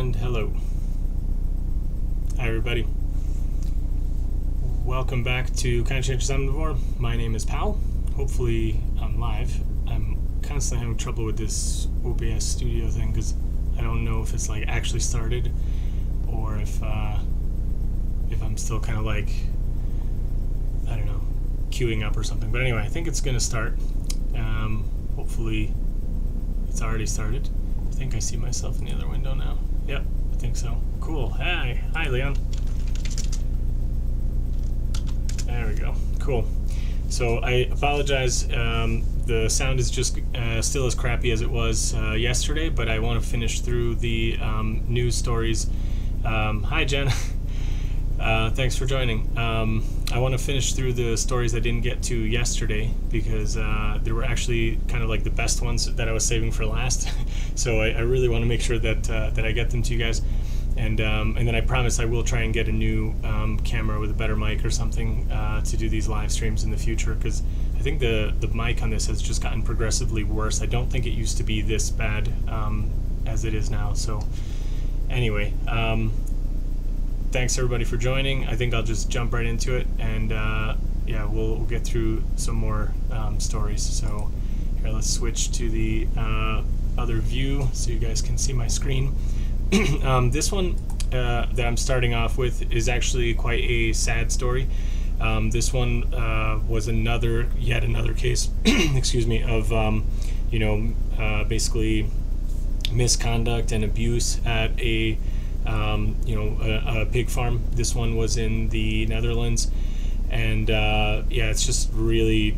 And hello. Hi everybody. Welcome back to Conscientious Omnivore. My name is Pal. Hopefully I'm live. I'm constantly having trouble with this OBS studio thing because I don't know if it's like actually started or if I'm still kind of like, I don't know, queuing up or something. But anyway, I think it's gonna start. Hopefully it's already started. I think I see myself in the other window now. Yep, I think so. Cool. Hi, Leon. There we go. Cool. So I apologize. The sound is just still as crappy as it was yesterday, but I want to finish through the news stories. Hi, Jen. Thanks for joining. I want to finish through the stories I didn't get to yesterday because they were actually kind of like the best ones that I was saving for last. So I really want to make sure that that I get them to you guys. And then I promise I will try and get a new camera with a better mic or something to do these live streams in the future, because I think the mic on this has just gotten progressively worse. I don't think it used to be this bad as it is now. So anyway, thanks everybody for joining. I think I'll just jump right into it, and yeah, we'll get through some more stories. So here, let's switch to the other view so you guys can see my screen. This one that I'm starting off with is actually quite a sad story. This one was yet another case, excuse me, of basically misconduct and abuse at a pig farm. This one was in the Netherlands, and yeah, it's just really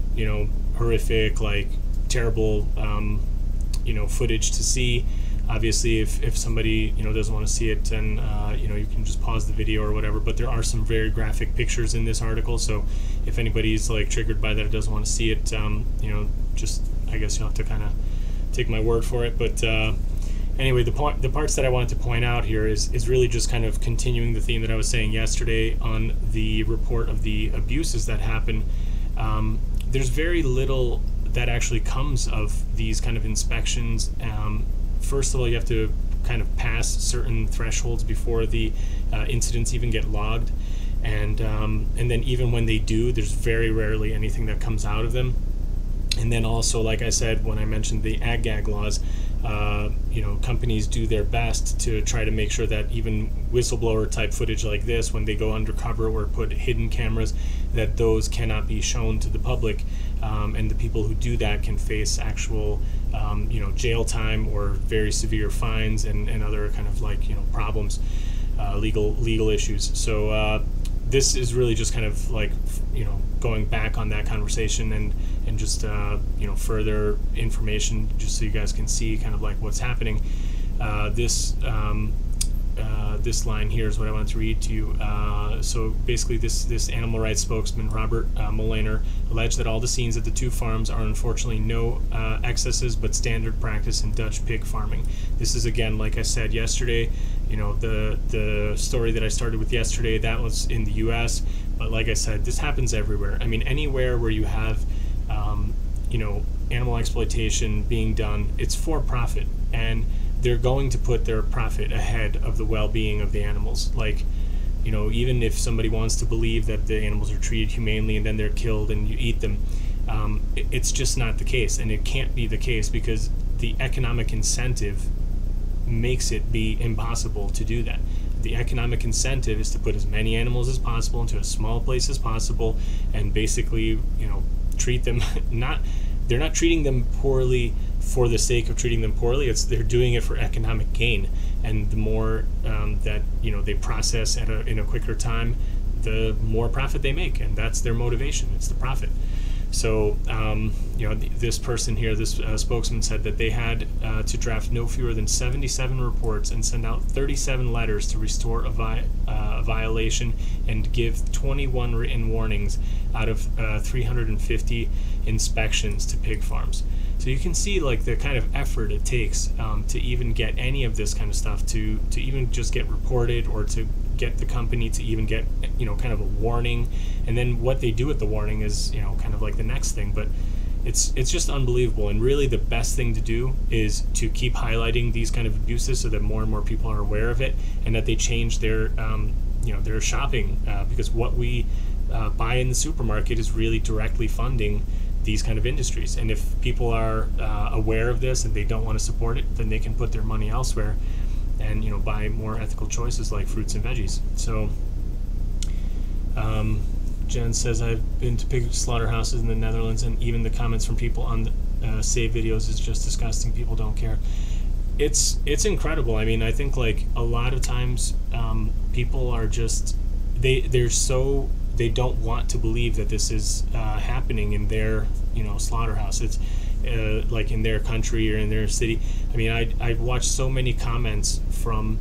horrific, like terrible footage to see. Obviously, if somebody doesn't want to see it, then you can just pause the video or whatever. But there are some very graphic pictures in this article, so if anybody's like triggered by that or doesn't want to see it, just I guess you'll have to kind of take my word for it. But anyway, the parts that I wanted to point out here is really just kind of continuing the theme that I was saying yesterday on the report of the abuses that happen. There's very little that actually comes of these kind of inspections. First of all, you have to kind of pass certain thresholds before the incidents even get logged, and then even when they do, there's very rarely anything that comes out of them. And then also, like I said when I mentioned the ag-gag laws, companies do their best to try to make sure that even whistleblower type footage like this, when they go undercover or put hidden cameras, that those cannot be shown to the public, and the people who do that can face actual jail time or very severe fines and other kind of like problems, legal issues. So this is really just kind of like going back on that conversation and just further information, just so you guys can see kind of like what's happening. This line here is what I wanted to read to you. So basically, this animal rights spokesman, Robert Molaner, alleged that all the scenes at the two farms are unfortunately no excesses but standard practice in Dutch pig farming. This is, again, like I said yesterday, the story that I started with yesterday, that was in the US, but like I said, this happens everywhere. I mean, anywhere where you have animal exploitation being done, it's for profit, and they're going to put their profit ahead of the well-being of the animals. Like, even if somebody wants to believe that the animals are treated humanely and then they're killed and you eat them, it's just not the case, and it can't be the case because the economic incentive makes it be impossible to do that. The economic incentive is to put as many animals as possible into a small place as possible, and basically, treat them they're not treating them poorly for the sake of treating them poorly. They're doing it for economic gain, and the more that they process in a quicker time, the more profit they make, and that's their motivation. It's the profit. So this person here, this spokesman, said that they had to draft no fewer than 77 reports and send out 37 letters to restore a violation and give 21 written warnings out of 350 inspections to pig farms. So you can see like the kind of effort it takes to even get any of this kind of stuff to even just get reported, or to get the company to even get kind of a warning. And then what they do with the warning is kind of like the next thing. But it's just unbelievable. And really the best thing to do is to keep highlighting these kind of abuses so that more and more people are aware of it, and that they change their their shopping, because what we buy in the supermarket is really directly funding these kind of industries. And if people are aware of this and they don't want to support it, then they can put their money elsewhere and buy more ethical choices like fruits and veggies. So Jen says, I've been to pig slaughterhouses in the Netherlands, and even the comments from people on the save videos is just disgusting. People don't care. It's incredible. I mean, I think like a lot of times people are just they don't want to believe that this is happening in their slaughterhouse. It's like in their country or in their city. I mean, I've watched so many comments from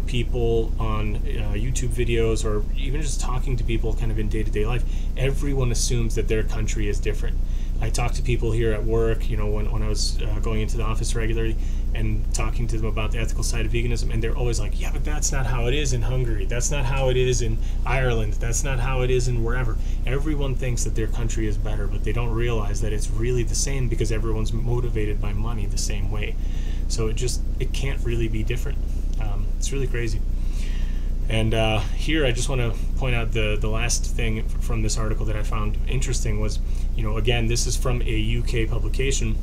people on YouTube videos, or even just talking to people kind of in day-to-day life. Everyone assumes that their country is different. I talk to people here at work, when I was going into the office regularly and talking to them about the ethical side of veganism, and they're always like, yeah, but that's not how it is in Hungary. That's not how it is in Ireland. That's not how it is in wherever. Everyone thinks that their country is better, but they don't realize that it's really the same, because everyone's motivated by money the same way. So it can't really be different. It's really crazy. And here I just want to point out the last thing from this article that I found interesting was, again, this is from a UK publication,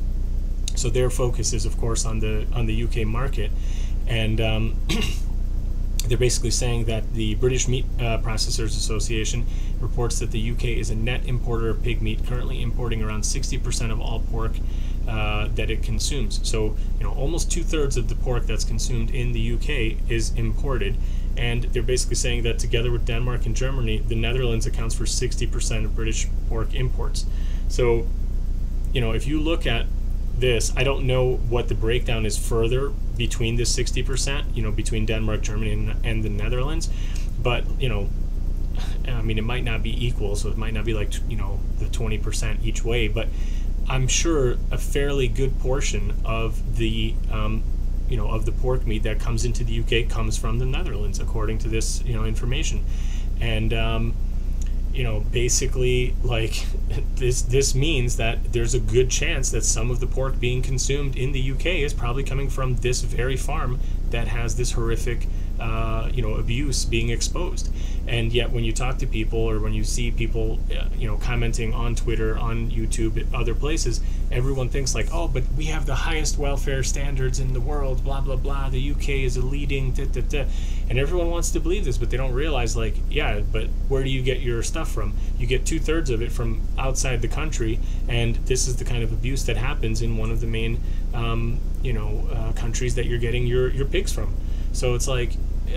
so their focus is of course on the UK market, and they're basically saying that the British Meat Processors Association reports that the UK is a net importer of pig meat, currently importing around 60% of all pork that it consumes. So almost 2/3 of the pork that's consumed in the UK is imported. And they're basically saying that together with Denmark and Germany, the Netherlands accounts for 60% of British pork imports. So, if you look at this, I don't know what the breakdown is further between this 60%, between Denmark, Germany, and the Netherlands. But, I mean, it might not be equal, so it might not be like, the 20% each way. But I'm sure a fairly good portion of the of the pork meat that comes into the UK comes from the Netherlands, according to this, information. And, basically, like, this means that there's a good chance that some of the pork being consumed in the UK is probably coming from this very farm that has this horrific, abuse being exposed. And yet when you talk to people, or when you see people, commenting on Twitter, on YouTube, other places, everyone thinks like, oh, but we have the highest welfare standards in the world, blah, blah, blah. The UK is a leading, da, da, da. And everyone wants to believe this, but they don't realize, like, yeah, but where do you get your stuff from? You get 2/3 of it from outside the country, and this is the kind of abuse that happens in one of the main, countries that you're getting your pigs from. So it's like,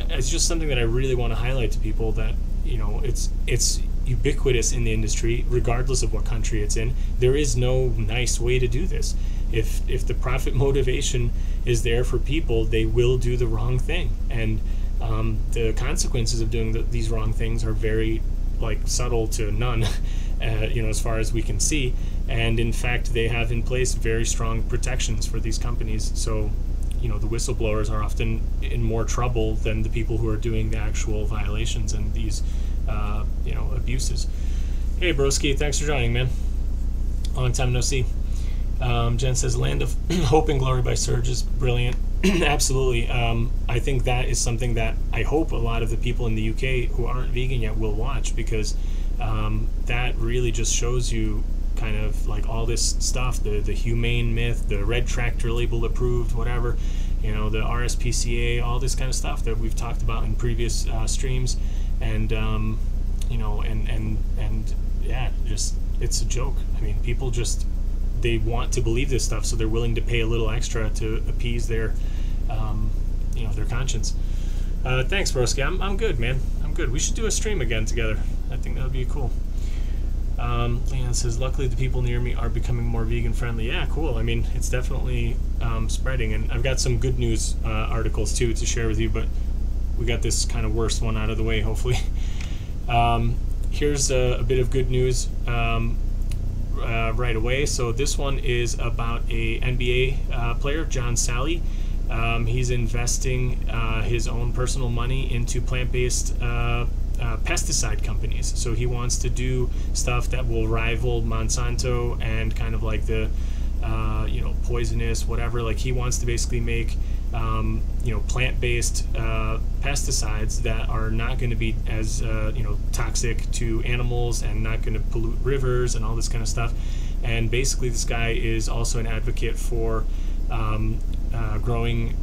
it's just something that I really want to highlight to people, that it's ubiquitous in the industry, regardless of what country it's in. There is no nice way to do this. If the profit motivation is there for people, they will do the wrong thing, and the consequences of doing these wrong things are very subtle to none, as far as we can see. And in fact, they have in place very strong protections for these companies. So the whistleblowers are often in more trouble than the people who are doing the actual violations and these, abuses. Hey, broski, thanks for joining, man. Long time no see. Jen says, Land of Hope and Glory by Surge is brilliant. Absolutely. I think that is something that I hope a lot of the people in the UK who aren't vegan yet will watch, because that really just shows you kind of like all this stuff, the humane myth, the red tractor label approved, whatever, the RSPCA, all this kind of stuff that we've talked about in previous streams, and yeah, just, it's a joke. I mean, people just, they want to believe this stuff, so they're willing to pay a little extra to appease their their conscience. Thanks, broski. I'm good, man. I'm good. We should do a stream again together. I think that would be cool. Leanne says, luckily the people near me are becoming more vegan friendly. Yeah, cool. I mean, it's definitely spreading, and I've got some good news articles too to share with you, but we got this kind of worst one out of the way, hopefully. Here's a bit of good news right away. So this one is about a NBA player, John Salley. He's investing his own personal money into plant-based pesticide companies. So he wants to do stuff that will rival Monsanto and kind of like the poisonous whatever. Like he wants to basically make plant-based pesticides that are not going to be as toxic to animals and not going to pollute rivers and all this kind of stuff. And basically this guy is also an advocate for growing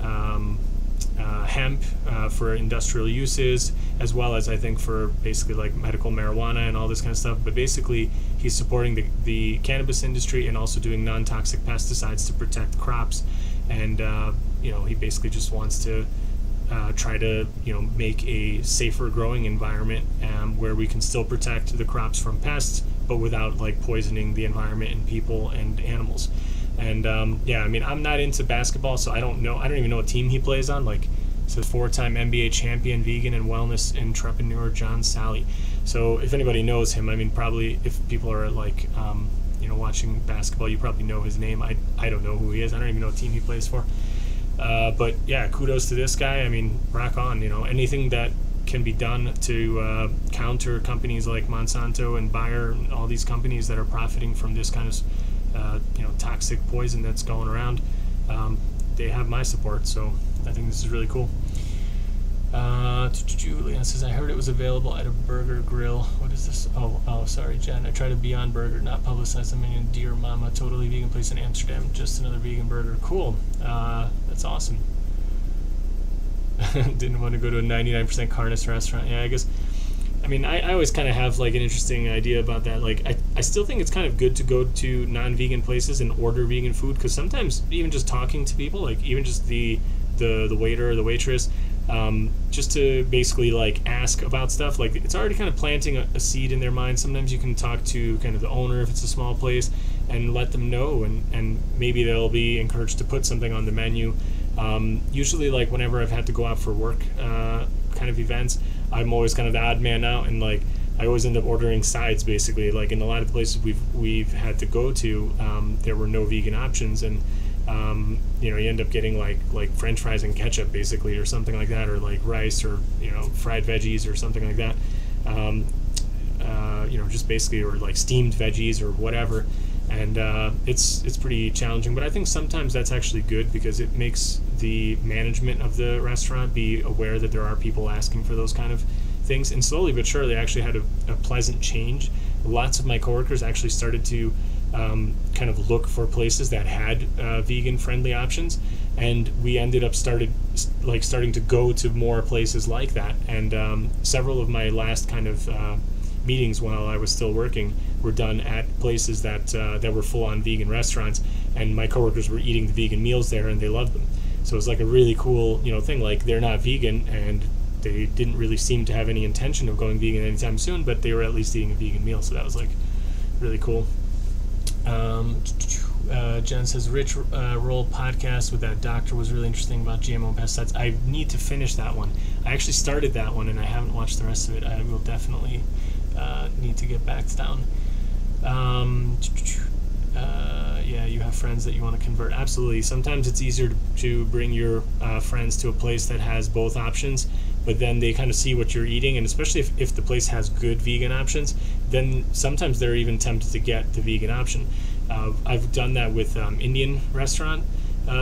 hemp for industrial uses, as well as I think for basically like medical marijuana and all this kind of stuff. But basically he's supporting the cannabis industry and also doing non-toxic pesticides to protect crops. And he basically just wants to try to make a safer growing environment where we can still protect the crops from pests, but without like poisoning the environment and people and animals. And I'm not into basketball, so I don't even know what team he plays on. Like, it says 4-time NBA champion, vegan and wellness entrepreneur John Salley. So if anybody knows him, I mean, probably if people are like watching basketball, you probably know his name. I don't know who he is. I don't even know what team he plays for. But yeah, kudos to this guy. I mean, rock on. Anything that can be done to counter companies like Monsanto and Bayer and all these companies that are profiting from this kind of toxic poison that's going around, they have my support. So I think this is really cool. Julian says, I heard it was available at a burger grill. What is this? Oh, sorry, Jen. I tried a Beyond Burger, not publicize the menu. Dear Mama, totally vegan place in Amsterdam. Just another vegan burger. Cool. That's awesome. Didn't want to go to a 99% carnist restaurant. Yeah, I guess. I mean, I always kind of have like an interesting idea about that. Like, I still think it's kind of good to go to non-vegan places and order vegan food, because sometimes even just talking to people, like even just the waiter or the waitress, just to basically like ask about stuff, like it's already kind of planting a seed in their mind. Sometimes you can talk to kind of the owner if it's a small place and let them know, and maybe they'll be encouraged to put something on the menu. Usually, like whenever I've had to go out for work kind of events, I'm always kind of the odd man out, and like I always end up ordering sides basically. Like in a lot of the places we've had to go to, there were no vegan options, and you end up getting like French fries and ketchup basically, or something like that, or like rice, or fried veggies or something like that. Just basically, or like steamed veggies or whatever. And it's pretty challenging, but I think sometimes that's actually good, because it makes the management of the restaurant be aware that there are people asking for those kind of things. And slowly but surely, I actually had a pleasant change. Lots of my coworkers actually started to kind of look for places that had vegan-friendly options, and we ended up starting to go to more places like that. And several of my last kind of meetings while I was still working were done at places that were full-on vegan restaurants, and my coworkers were eating the vegan meals there, and they loved them. So it was like a really cool thing. Like, they're not vegan, and they didn't really seem to have any intention of going vegan anytime soon, but they were at least eating a vegan meal, so that was like really cool. Jen says, Rich Roll podcast with that doctor was really interesting about GMO pesticides. I need to finish that one. I actually started that one, and I haven't watched the rest of it. I will definitely need to get back down. Yeah, you have friends that you want to convert. Absolutely. Sometimes it's easier to bring your friends to a place that has both options, but then they kind of see what you're eating, and especially if the place has good vegan options, then sometimes they're even tempted to get the vegan option. I've done that with Indian restaurant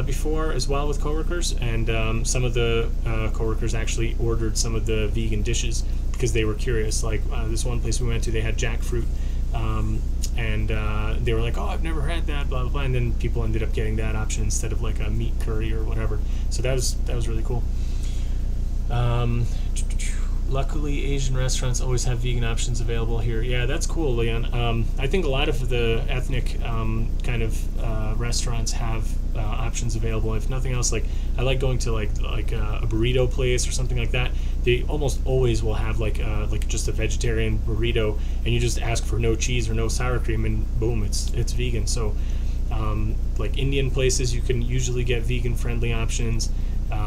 before as well with coworkers, and some of the coworkers actually ordered some of the vegan dishes because they were curious. Like this one place we went to, they had jackfruit, and they were like, "Oh, I've never had that," blah blah blah. And then people ended up getting that option instead of like a meat curry or whatever. So that was really cool. Luckily, Asian restaurants always have vegan options available here. Yeah, that's cool, Leon. I think a lot of the ethnic kind of restaurants have options available. If nothing else, like I like going to like a burrito place or something like that. They almost always will have like just a vegetarian burrito, and you just ask for no cheese or no sour cream, and boom, it's vegan. So like Indian places, you can usually get vegan friendly options.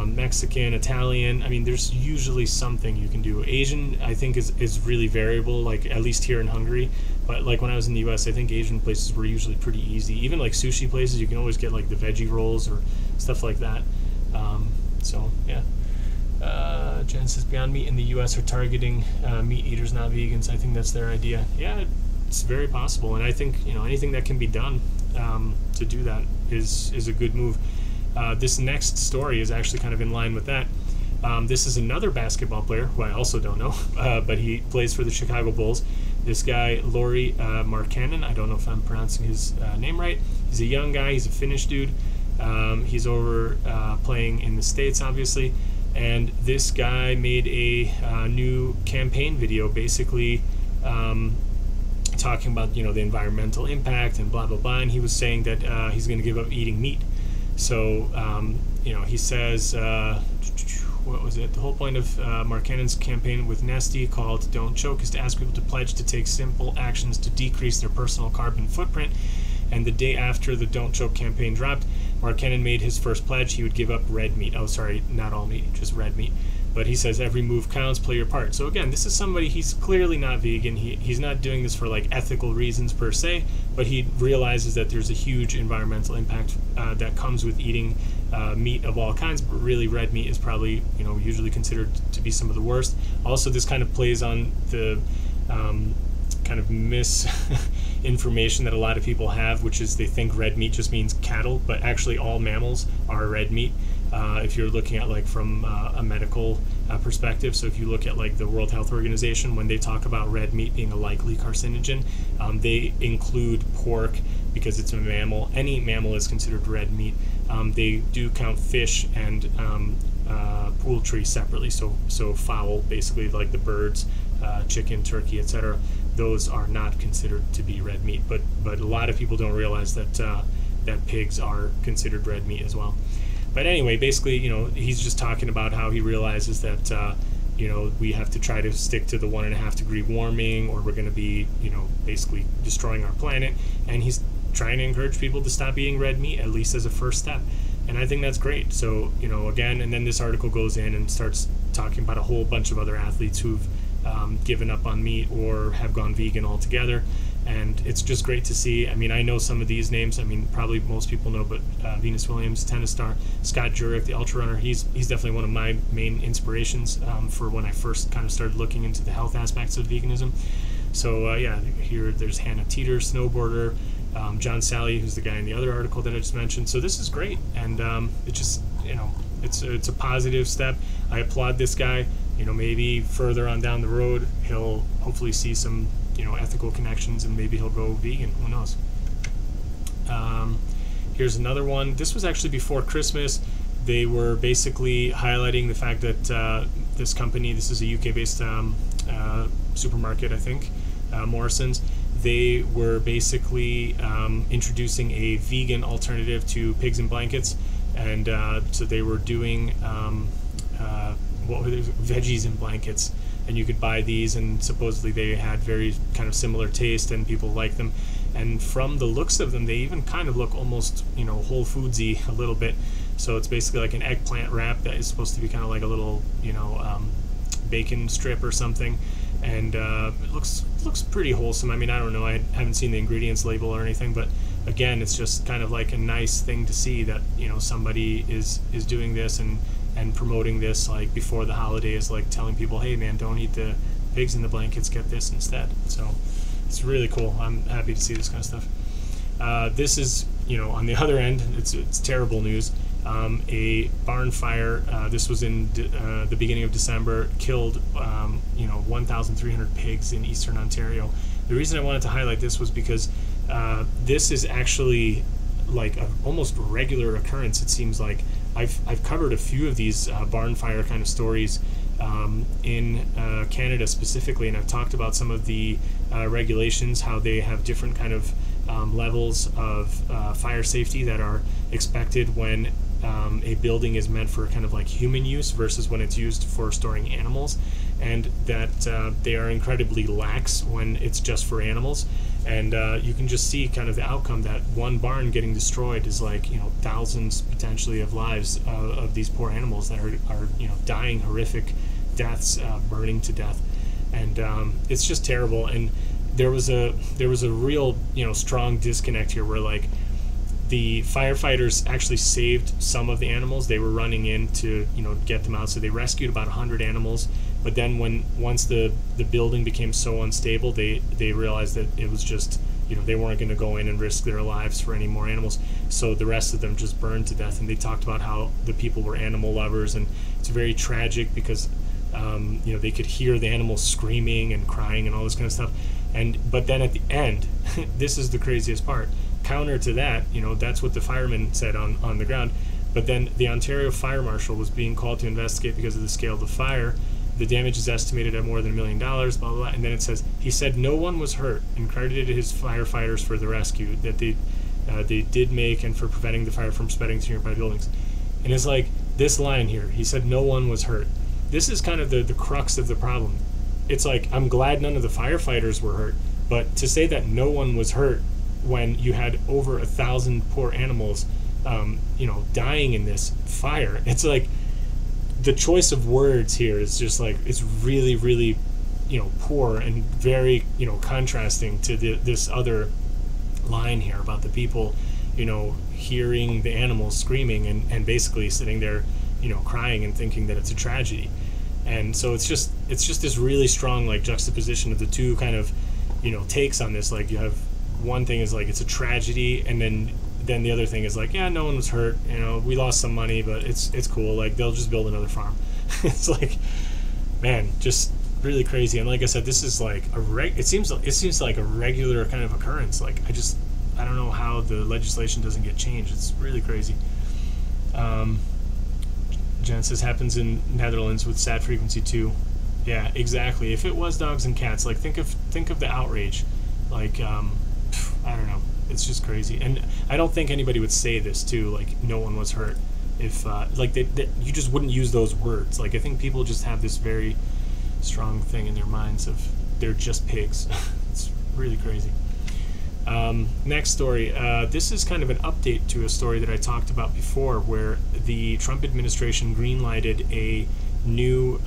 Mexican, Italian, I mean, there's usually something you can do. Asian, I think, is really variable, like at least here in Hungary. But like when I was in the US, I think Asian places were usually pretty easy. Even like sushi places, you can always get like the veggie rolls or stuff like that. So yeah. Genesis Beyond Meat in the U.S. are targeting meat eaters, not vegans. I think that's their idea. Yeah, it's very possible, and I think anything that can be done to do that is a good move. This next story is actually kind of in line with that. This is another basketball player who I also don't know, but he plays for the Chicago Bulls. This guy, Markkanen, I don't know if I'm pronouncing his name right. He's a young guy. He's a Finnish dude. He's over playing in the States, obviously. And this guy made a new campaign video, basically talking about the environmental impact and blah blah blah. And he was saying that he's going to give up eating meat. So he says, what was it? The whole point of Markkanen's campaign with Nestle called "Don't Choke" is to ask people to pledge to take simple actions to decrease their personal carbon footprint. And the day after the Don't Choke campaign dropped, Markkanen made his first pledge. He would give up red meat. Oh, sorry, not all meat, just red meat. But he says every move counts, play your part. So again, this is somebody, he's clearly not vegan. He's not doing this for like ethical reasons per se, but he realizes that there's a huge environmental impact that comes with eating meat of all kinds, but really red meat is probably usually considered to be some of the worst. Also, this kind of plays on the kind of misinformation that a lot of people have, which is they think red meat just means cattle, but actually all mammals are red meat. If you're looking at like from a medical perspective, so if you look at like the World Health Organization, when they talk about red meat being a likely carcinogen, they include pork because it's a mammal. Any mammal is considered red meat. They do count fish and poultry separately, so fowl, basically like the birds, chicken, turkey, etc. Those are not considered to be red meat, but a lot of people don't realize that that pigs are considered red meat as well. But anyway, basically, he's just talking about how he realizes that we have to try to stick to the 1.5 degree warming, or we're going to be basically destroying our planet, and he's trying to encourage people to stop eating red meat, at least as a first step. And I think that's great. So again, and then this article goes in and starts talking about a whole bunch of other athletes who've given up on meat or have gone vegan altogether, and it's just great to see. I mean, I know some of these names. I mean, probably most people know, but Venus Williams, tennis star, Scott Jurek, the ultra runner, he's definitely one of my main inspirations for when I first kind of started looking into the health aspects of veganism. So here there's Hannah Teeter, snowboarder, John Salley, who's the guy in the other article that I just mentioned. So this is great, and it just it's a positive step. I applaud this guy. Maybe further on down the road, he'll hopefully see some, ethical connections, and maybe he'll go vegan. Who knows? Here's another one. This was actually before Christmas. They were basically highlighting the fact that this company, this is a UK-based supermarket, I think, Morrisons. They were basically introducing a vegan alternative to pigs in blankets, and so they were doing what were they? Veggies in blankets, and you could buy these, and supposedly they had very kind of similar taste, and people liked them. And from the looks of them, they even kind of look almost Whole Foodsy a little bit. So it's basically like an eggplant wrap that is supposed to be kind of like a little bacon strip or something, and it looks pretty wholesome. I mean, I don't know, I haven't seen the ingredients label or anything, but again, it's just kind of like a nice thing to see that somebody is doing this and promoting this like before the holidays, like telling people, hey man, don't eat the pigs in the blankets, get this instead. So it's really cool. I'm happy to see this kind of stuff. This is on the other end, it's terrible news. A barn fire, this was in the beginning of December, killed 1,300 pigs in eastern Ontario. The reason I wanted to highlight this was because this is actually like an almost regular occurrence. It seems like I've covered a few of these barn fire kind of stories in Canada specifically, and I've talked about some of the regulations, how they have different kind of levels of fire safety that are expected when a building is meant for kind of like human use versus when it's used for storing animals, and that they are incredibly lax when it's just for animals. And you can just see kind of the outcome, that one barn getting destroyed is like thousands potentially of lives of these poor animals that are dying horrific deaths, burning to death, and it's just terrible. And there was a real strong disconnect here, where like the firefighters actually saved some of the animals. They were running in to, you know, get them out. So they rescued about 100 animals. But then once the building became so unstable, they realized that it was just, you know, they weren't going to go in and risk their lives for any more animals. So the rest of them just burned to death. And they talked about how the people were animal lovers, and it's very tragic because you know, they could hear the animals screaming and crying and all this kind of stuff. But then at the end, this is the craziest part. Counter to that, you know, that's what the firemen said on the ground. But then the Ontario Fire Marshal was being called to investigate because of the scale of the fire. The damage is estimated at more than $1 million, blah, blah, blah. And then it says, he said no one was hurt and credited his firefighters for the rescue that they did make and for preventing the fire from spreading to nearby buildings. And it's like this line here, he said no one was hurt. This is kind of the crux of the problem. It's like, I'm glad none of the firefighters were hurt, but to say that no one was hurt when you had over 1,000 poor animals, you know, dying in this fire, it's like the choice of words here is just like, it's really, really, you know, poor and very, you know, contrasting to this other line here about the people, you know, hearing the animals screaming and basically sitting there, you know, crying and thinking that it's a tragedy. And so it's just this really strong like juxtaposition of the two kind of, you know, takes on this. Like, you have one thing is like it's a tragedy, and then the other thing is like, yeah, no one was hurt, you know, we lost some money, but it's cool, like they'll just build another farm. It's like, man, just really crazy. And like I said, this is like it seems like a regular kind of occurrence. Like, I don't know how the legislation doesn't get changed. It's really crazy. Genesis happens in Netherlands with sad frequency too. Yeah, exactly. If it was dogs and cats, like think of the outrage. Like, I don't know. It's just crazy. And I don't think anybody would say this too, like no one was hurt. If like you just wouldn't use those words. Like, I think people just have this very strong thing in their minds of they're just pigs. It's really crazy. Next story. This is kind of an update to a story that I talked about before, where the Trump administration green-lighted a new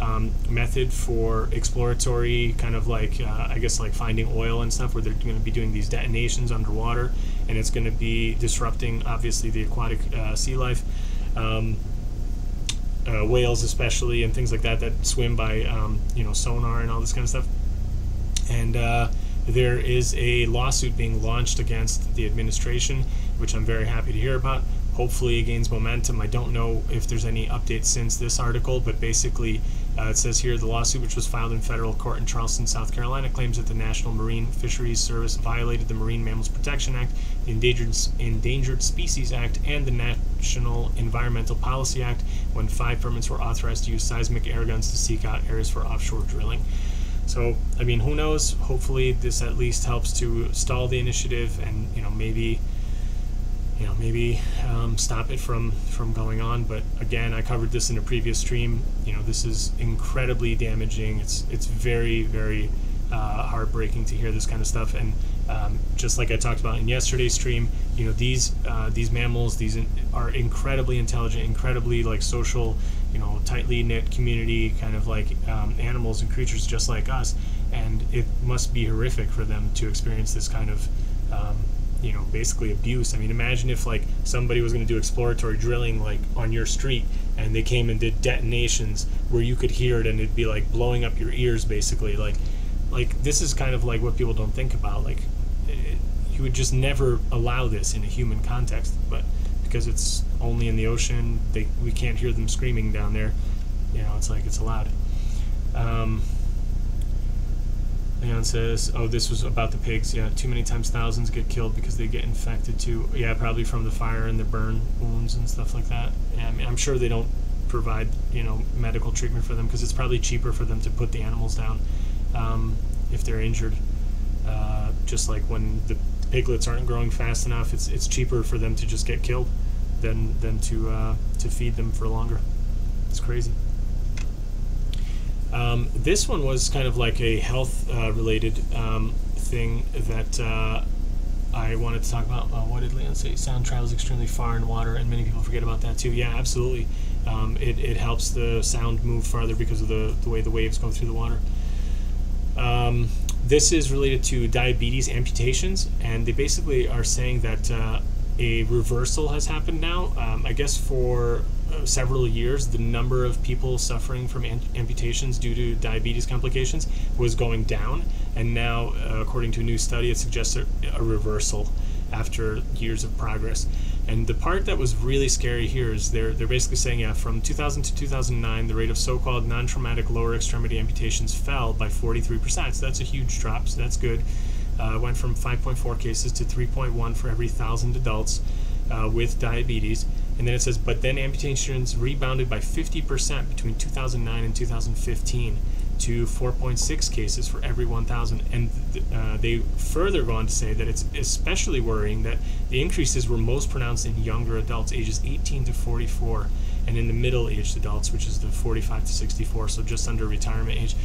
method for exploratory kind of like, I guess like finding oil and stuff, where they're going to be doing these detonations underwater, and it's going to be disrupting, obviously, the aquatic sea life. Whales especially, and things like that swim by, you know, sonar and all this kind of stuff. And there is a lawsuit being launched against the administration, which I'm very happy to hear about. Hopefully it gains momentum. I don't know if there's any updates since this article, but basically it says here the lawsuit, which was filed in federal court in Charleston, South Carolina, claims that the National Marine Fisheries Service violated the Marine Mammals Protection Act, the Endangered Species Act, and the National Environmental Policy Act when 5 permits were authorized to use seismic air guns to seek out areas for offshore drilling. So, I mean, who knows? Hopefully this at least helps to stall the initiative and, maybe stop it from going on. But again, I covered this in a previous stream. This is incredibly damaging. It's very, very heartbreaking to hear this kind of stuff. And just like I talked about in yesterday's stream, these mammals, these are incredibly intelligent, incredibly like social, tightly knit community kind of like animals and creatures just like us. And it must be horrific for them to experience this kind of basically abuse. I mean, imagine if like somebody was going to do exploratory drilling like on your street, and they came and did detonations where you could hear it and it'd be like blowing up your ears basically. Like this is kind of like what people don't think about. Like you would just never allow this in a human context, but because it's only in the ocean, we can't hear them screaming down there. It's like it's allowed. Leon says, oh, this was about the pigs. Yeah, too many times thousands get killed because they get infected too. Yeah, probably from the fire and the burn wounds and stuff like that. Yeah, I mean, I'm sure they don't provide, medical treatment for them because it's probably cheaper for them to put the animals down if they're injured. Just like when the piglets aren't growing fast enough, it's cheaper for them to just get killed than to feed them for longer. It's crazy. This one was kind of like a health related thing that I wanted to talk about. What did Leon say? Sound travels extremely far in water, and many people forget about that too. Yeah, absolutely. It helps the sound move farther because of the way the waves go through the water. This is related to diabetes amputations, and they basically are saying that a reversal has happened now. I guess for several years, the number of people suffering from amputations due to diabetes complications was going down, and now, according to a new study, it suggests a reversal after years of progress. And the part that was really scary here is they're basically saying, yeah, from 2000 to 2009, the rate of so-called non-traumatic lower extremity amputations fell by 43%. So that's a huge drop, so that's good. Went from 5.4 cases to 3.1 for every 1,000 adults with diabetes. And then it says, but then amputations rebounded by 50% between 2009 and 2015 to 4.6 cases for every 1,000. And they further go on to say that it's especially worrying that the increases were most pronounced in younger adults, ages 18 to 44, and in the middle-aged adults, which is the 45 to 64, so just under retirement age.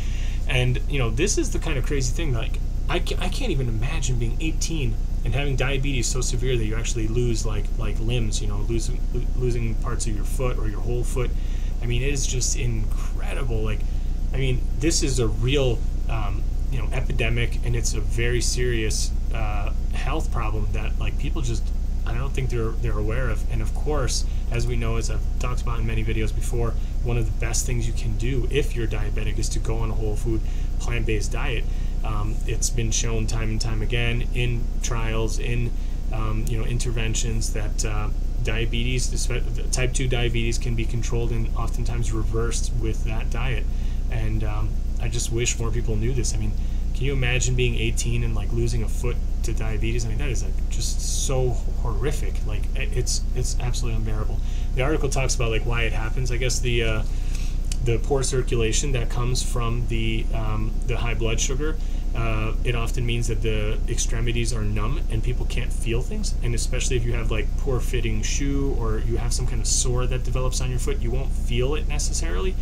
And, you know, this is the kind of crazy thing, like, I can't even imagine being 18 and having diabetes so severe that you actually lose like limbs, you know, losing parts of your foot or your whole foot. I mean, it is just incredible. Like, I mean, this is a real, you know, epidemic, and it's a very serious health problem that, like, people just, I don't think they're aware of. And of course, as we know, as I've talked about in many videos before, one of the best things you can do if you're diabetic is to go on a whole food, plant-based diet. It's been shown time and time again in trials, in you know, interventions, that diabetes, type 2 diabetes, can be controlled and oftentimes reversed with that diet. And I just wish more people knew this. I mean, can you imagine being 18 and like losing a foot to diabetes? I mean, that is like just so horrific. Like, it's absolutely unbearable. The article talks about like why it happens. I guess the poor circulation that comes from the high blood sugar, it often means that the extremities are numb and people can't feel things. And especially if you have like poor fitting shoe, or you have some kind of sore that develops on your foot, you won't feel it necessarily.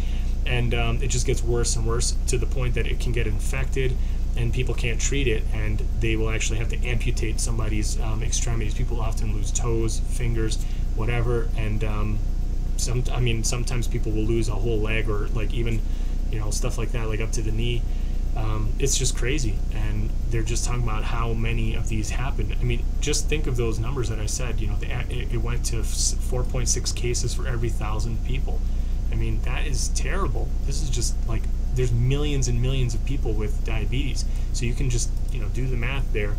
And it just gets worse and worse to the point that it can get infected, and people can't treat it, and they will actually have to amputate somebody's extremities. People often lose toes, fingers, whatever, and sometimes people will lose a whole leg, or like even, you know, stuff like that, like up to the knee. It's just crazy, and they're just talking about how many of these happen. I mean, just think of those numbers that I said. You know, it went to 4.6 cases for every 1,000 people. I mean, that is terrible. This is just like, there's millions and millions of people with diabetes, so you can just, you know, do the math there.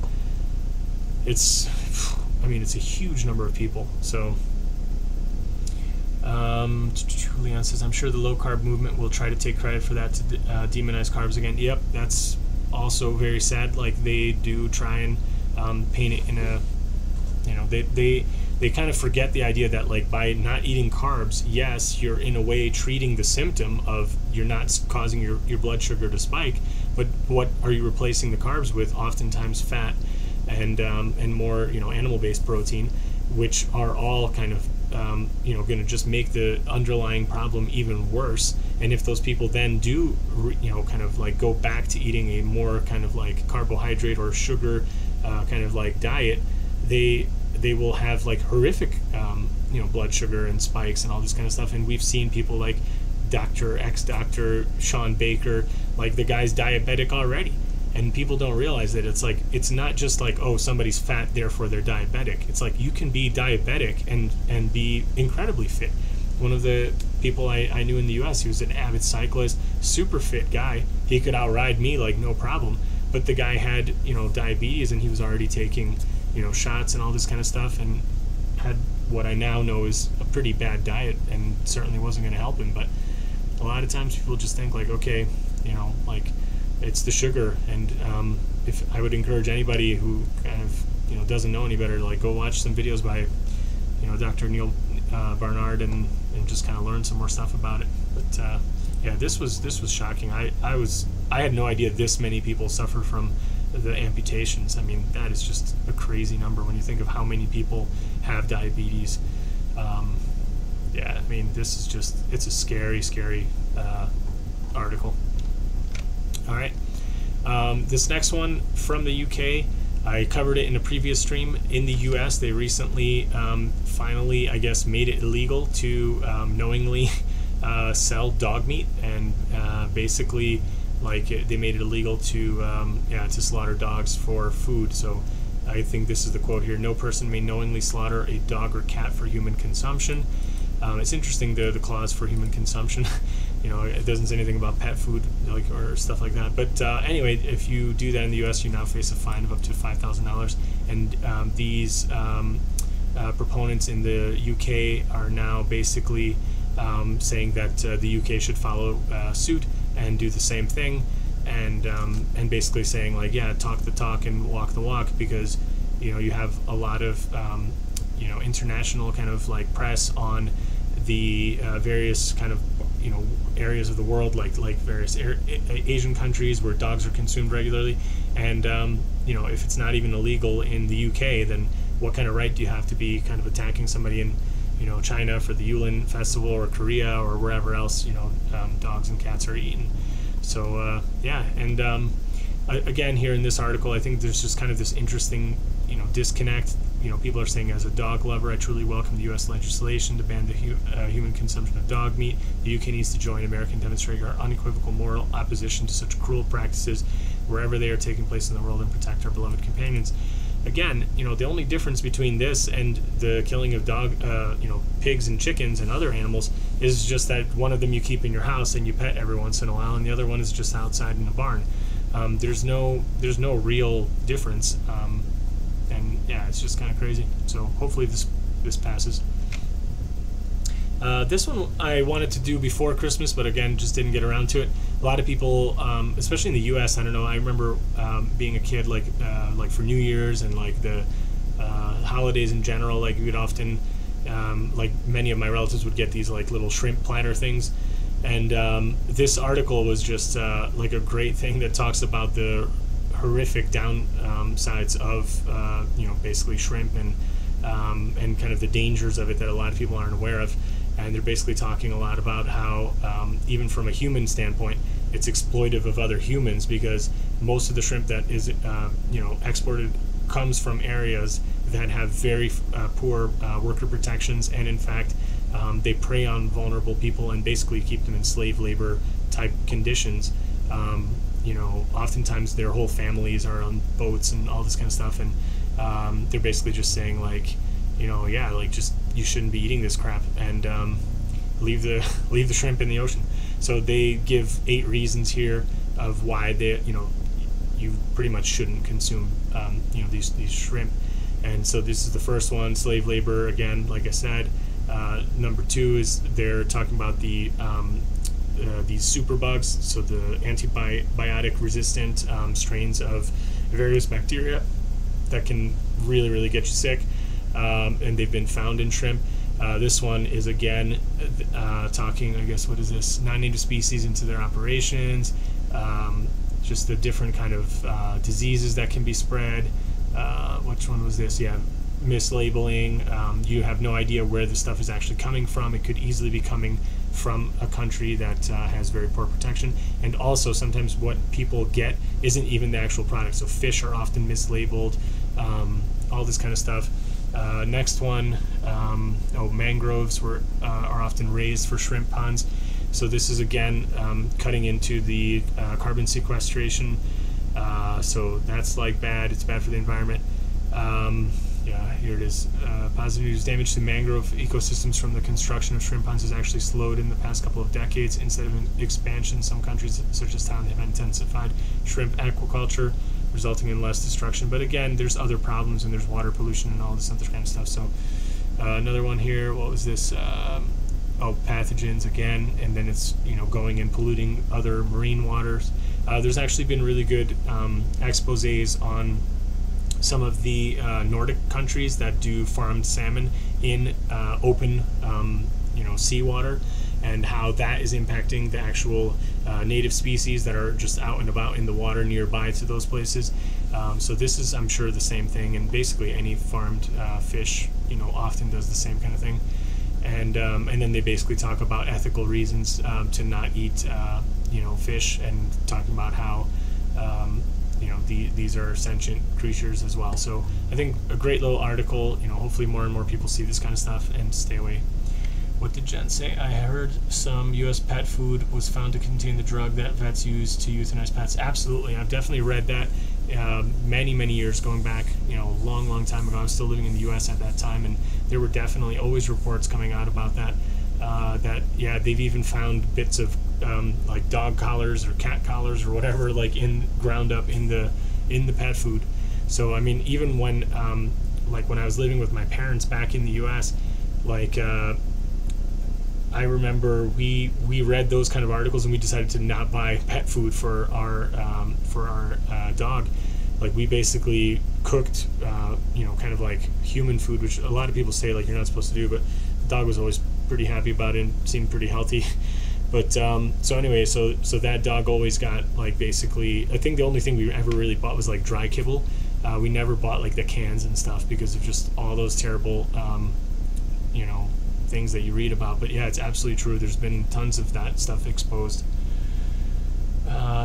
It's, I mean, it's a huge number of people. So Leon says, I'm sure the low carb movement will try to take credit for that to demonize carbs again. Yep, that's also very sad. Like, they do try and paint it in a, you know, they kind of forget the idea that, like, by not eating carbs, yes, you're in a way treating the symptom of you're not causing your blood sugar to spike, but what are you replacing the carbs with? Oftentimes fat and more, you know, animal-based protein, which are all kind of you know, going to just make the underlying problem even worse. And if those people then do, you know, kind of like go back to eating a more kind of like carbohydrate or sugar kind of like diet, they will have like horrific you know, blood sugar and spikes and all this kind of stuff. And we've seen people like Dr. Sean Baker, like, the guy's diabetic already. And people don't realize that it's like, it's not just like, oh, somebody's fat, therefore they're diabetic. It's like, you can be diabetic and be incredibly fit. One of the people I knew in the US, he was an avid cyclist, super fit guy. He could outride me like no problem. But the guy had, you know, diabetes, and he was already taking, you know, shots and all this kind of stuff, and had what I now know is a pretty bad diet, and certainly wasn't going to help him. But a lot of times people just think like, okay, you know, like, it's the sugar. And if I would encourage anybody who kind of, you know, doesn't know any better to, like, go watch some videos by, you know, Dr. Neil Barnard, and just kind of learn some more stuff about it. But yeah, this was shocking. I had no idea this many people suffer from the amputations. I mean, that is just a crazy number when you think of how many people have diabetes. Yeah, I mean, this is just, it's a scary article. All right, this next one from the UK, I covered it in a previous stream. In the US, they recently finally, I guess, made it illegal to knowingly sell dog meat, and basically, like, they made it illegal to slaughter dogs for food. So I think this is the quote here: "No person may knowingly slaughter a dog or cat for human consumption." It's interesting, the clause for human consumption. It doesn't say anything about pet food or stuff like that. But anyway, if you do that in the U.S., you now face a fine of up to $5,000. And these proponents in the UK are now basically saying that the UK should follow suit and do the same thing, and basically saying talk the talk and walk the walk, because you have a lot of international kind of press on the various kind of areas of the world, like various Asian countries where dogs are consumed regularly, and if it's not even illegal in the UK, then what kind of right do you have to be kind of attacking somebody in China for the Yulin Festival, or Korea, or wherever else dogs and cats are eaten? So again, here in this article, I think there's just kind of this interesting disconnect. People are saying, as a dog lover, I truly welcome the U.S. legislation to ban the human consumption of dog meat. The UK needs to join America in demonstrating our unequivocal moral opposition to such cruel practices wherever they are taking place in the world, and protect our beloved companions. Again, the only difference between this and the killing of pigs and chickens and other animals is just that one of them you keep in your house and you pet every once in a while, and the other one is just outside in a barn. There's no real difference. And yeah, it's just kind of crazy. So hopefully this passes. This one I wanted to do before Christmas, but again, just didn't get around to it. A lot of people, especially in the U.S., I don't know, I remember being a kid, like for New Year's and the holidays in general, we would often, many of my relatives would get these little shrimp platter things. And this article was just a great thing that talks about the horrific downsides of basically shrimp, and kind of the dangers of it that a lot of people aren't aware of. And they're basically talking a lot about how even from a human standpoint, it's exploitive of other humans, because most of the shrimp that is exported comes from areas that have very poor worker protections, and in fact they prey on vulnerable people and basically keep them in slave labor type conditions. Oftentimes their whole families are on boats and all this kind of stuff, and they're basically just saying just you shouldn't be eating this crap, and leave the shrimp in the ocean. So they give 8 reasons here of why you pretty much shouldn't consume these shrimp. And so this is the first one: slave labor. Again, like I said, number 2 is they're talking about these superbugs, so the antibiotic resistant strains of various bacteria that can really get you sick, and they've been found in shrimp. This one is again talking, I guess, what is this? Non-native species into their operations, just the different kind of diseases that can be spread. Which one was this? Yeah, mislabeling. You have no idea where the stuff is actually coming from. It could easily be coming from a country that has very poor protection. And also sometimes what people get isn't even the actual product. So fish are often mislabeled, all this kind of stuff. Next one, mangroves are often raised for shrimp ponds. So this is again cutting into the carbon sequestration. So that's bad. It's bad for the environment. Yeah, here it is. Positive news: damage to mangrove ecosystems from the construction of shrimp ponds has actually slowed in the past couple of decades. Instead of an expansion, some countries such as Thailand have intensified shrimp aquaculture, resulting in less destruction. But again, there's other problems, and there's water pollution and all this other kind of stuff. So another one here, what was this? Pathogens again, and then it's going and polluting other marine waters. There's actually been really good exposés on some of the Nordic countries that do farmed salmon in open seawater, and how that is impacting the actual native species that are just out and about in the water nearby to those places. So this is, I'm sure, the same thing, and basically any farmed fish often does the same kind of thing. And then they basically talk about ethical reasons to not eat fish, and talking about how these are sentient creatures as well. So I think a great little article. Hopefully more and more people see this kind of stuff and stay away. What did Jen say? I heard some U.S. pet food was found to contain the drug that vets use to euthanize pets. Absolutely, I've definitely read that. many years going back, you know, a long time ago. I was still living in the U.S. at that time, and there were definitely always reports coming out about that. That yeah, they've even found bits of like dog collars or cat collars or whatever, like ground up in the pet food. So I mean, even when like when I was living with my parents back in the U.S., like I remember we read those kind of articles, and we decided to not buy pet food for our dog. Like we basically cooked, you know, kind of like human food, which a lot of people say like you're not supposed to do, but the dog was always pretty happy about it and seemed pretty healthy. But so anyway, so that dog always got like basically, I think the only thing we ever really bought was like dry kibble. We never bought like the cans and stuff because of just all those terrible, you know, things that you read about. But yeah, it's absolutely true. There's been tons of that stuff exposed.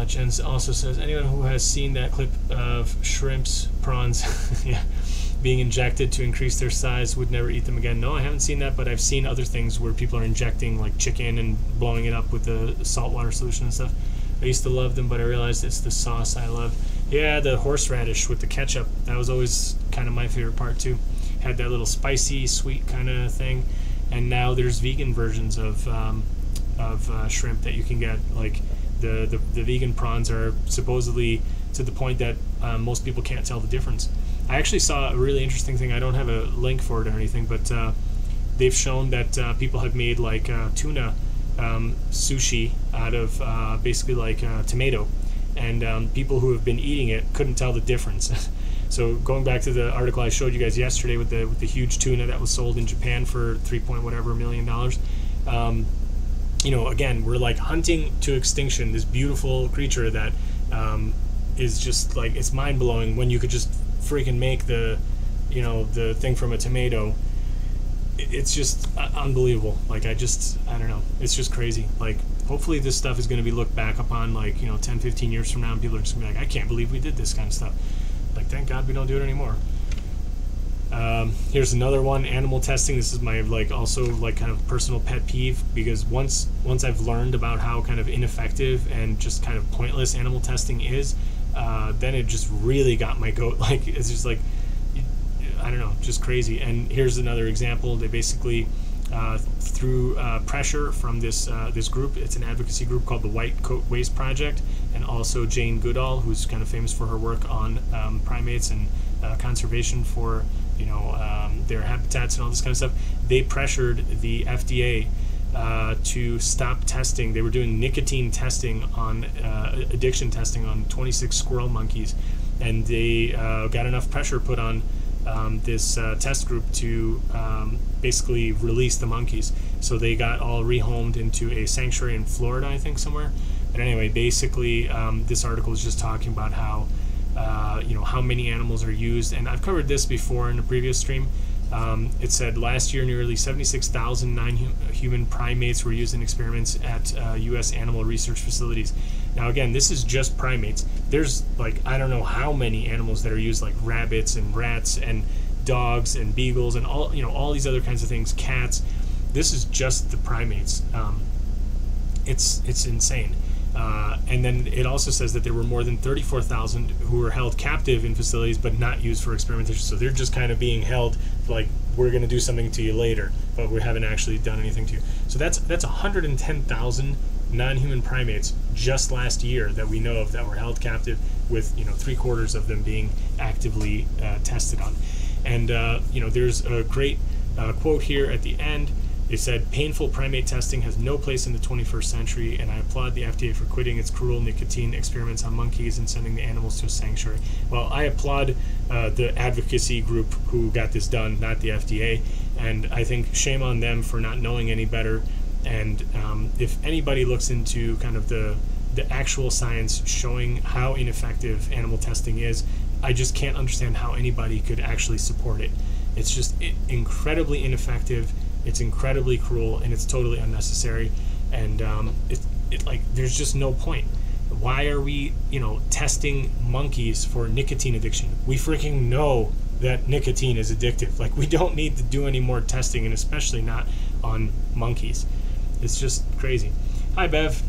Jen also says, anyone who has seen that clip of shrimps, prawns, yeah, being injected to increase their size would never eat them again. No, I haven't seen that, but I've seen other things where people are injecting like chicken and blowing it up with the saltwater solution and stuff. I used to love them, but I realized it's the sauce I love. Yeah, the horseradish with the ketchup, that was always kind of my favorite part too. Had that little spicy, sweet kind of thing. And now there's vegan versions of shrimp that you can get. Like the vegan prawns are supposedly to the point that most people can't tell the difference. I actually saw a really interesting thing. I don't have a link for it or anything, but they've shown that people have made like tuna sushi out of basically like tomato, and people who have been eating it couldn't tell the difference. So going back to the article I showed you guys yesterday with the huge tuna that was sold in Japan for $3 million, you know, again, we're like hunting to extinction this beautiful creature that is just like, it's mind blowing when you could just freaking make the, you know, the thing from a tomato. It's just unbelievable. Like I don't know. It's just crazy. Like hopefully this stuff is going to be looked back upon like, you know, 10, 15 years from now, and people are just going to be like, I can't believe we did this kind of stuff. Like, thank God we don't do it anymore. Here's another one, animal testing. This is my like also like kind of personal pet peeve, because once I've learned about how kind of ineffective and just kind of pointless animal testing is, then it just really got my goat. Like it's just like, I don't know, just crazy. And here's another example. They basically through pressure from this group, it's an advocacy group called the White Coat Waste Project, and also Jane Goodall, who's kind of famous for her work on primates and conservation for, you know, their habitats and all this kind of stuff. They pressured the FDA to stop testing. They were doing nicotine testing on addiction testing on 26 squirrel monkeys, and they got enough pressure put on this test group to basically release the monkeys. So they got all rehomed into a sanctuary in Florida, I think, somewhere. But anyway, basically, this article is just talking about how, you know, how many animals are used. And I've covered this before in a previous stream. It said last year nearly 76,000 non-human primates were used in experiments at U.S. animal research facilities. Now again, this is just primates. There's like, I don't know how many animals that are used, like rabbits and rats and dogs and beagles and all, you know, all these other kinds of things, cats. This is just the primates. It's insane. And then it also says that there were more than 34,000 who were held captive in facilities but not used for experimentation. So they're just kind of being held like, we're going to do something to you later, but we haven't actually done anything to you. So that's 110,000 non-human primates just last year that we know of that were held captive, with, you know, 3/4 of them being actively tested on. And you know, there's a great quote here at the end. It said, painful primate testing has no place in the 21st century, and I applaud the FDA for quitting its cruel nicotine experiments on monkeys and sending the animals to a sanctuary. Well, I applaud the advocacy group who got this done, not the FDA, and I think shame on them for not knowing any better. And if anybody looks into kind of the actual science showing how ineffective animal testing is, I just can't understand how anybody could actually support it. It's just incredibly ineffective. It's incredibly cruel, and it's totally unnecessary, and it like, there's just no point. Why are we, you know, testing monkeys for nicotine addiction? We freaking know that nicotine is addictive. Like, we don't need to do any more testing, and especially not on monkeys. It's just crazy. Hi, Bev.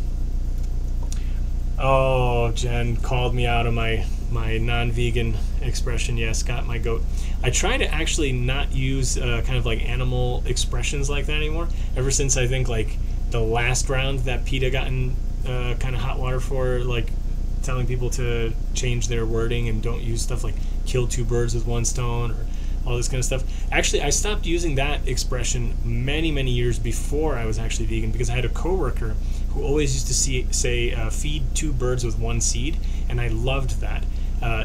Oh, Jen called me out of my my non-vegan expression. Yes, got my goat. I try to actually not use kind of like animal expressions like that anymore. Ever since I think like the last round that PETA got in kind of hot water for, like telling people to change their wording and don't use stuff like kill two birds with one stone or all this kind of stuff. Actually, I stopped using that expression many years before I was actually vegan, because I had a coworker who always used to say feed two birds with one seed, and I loved that.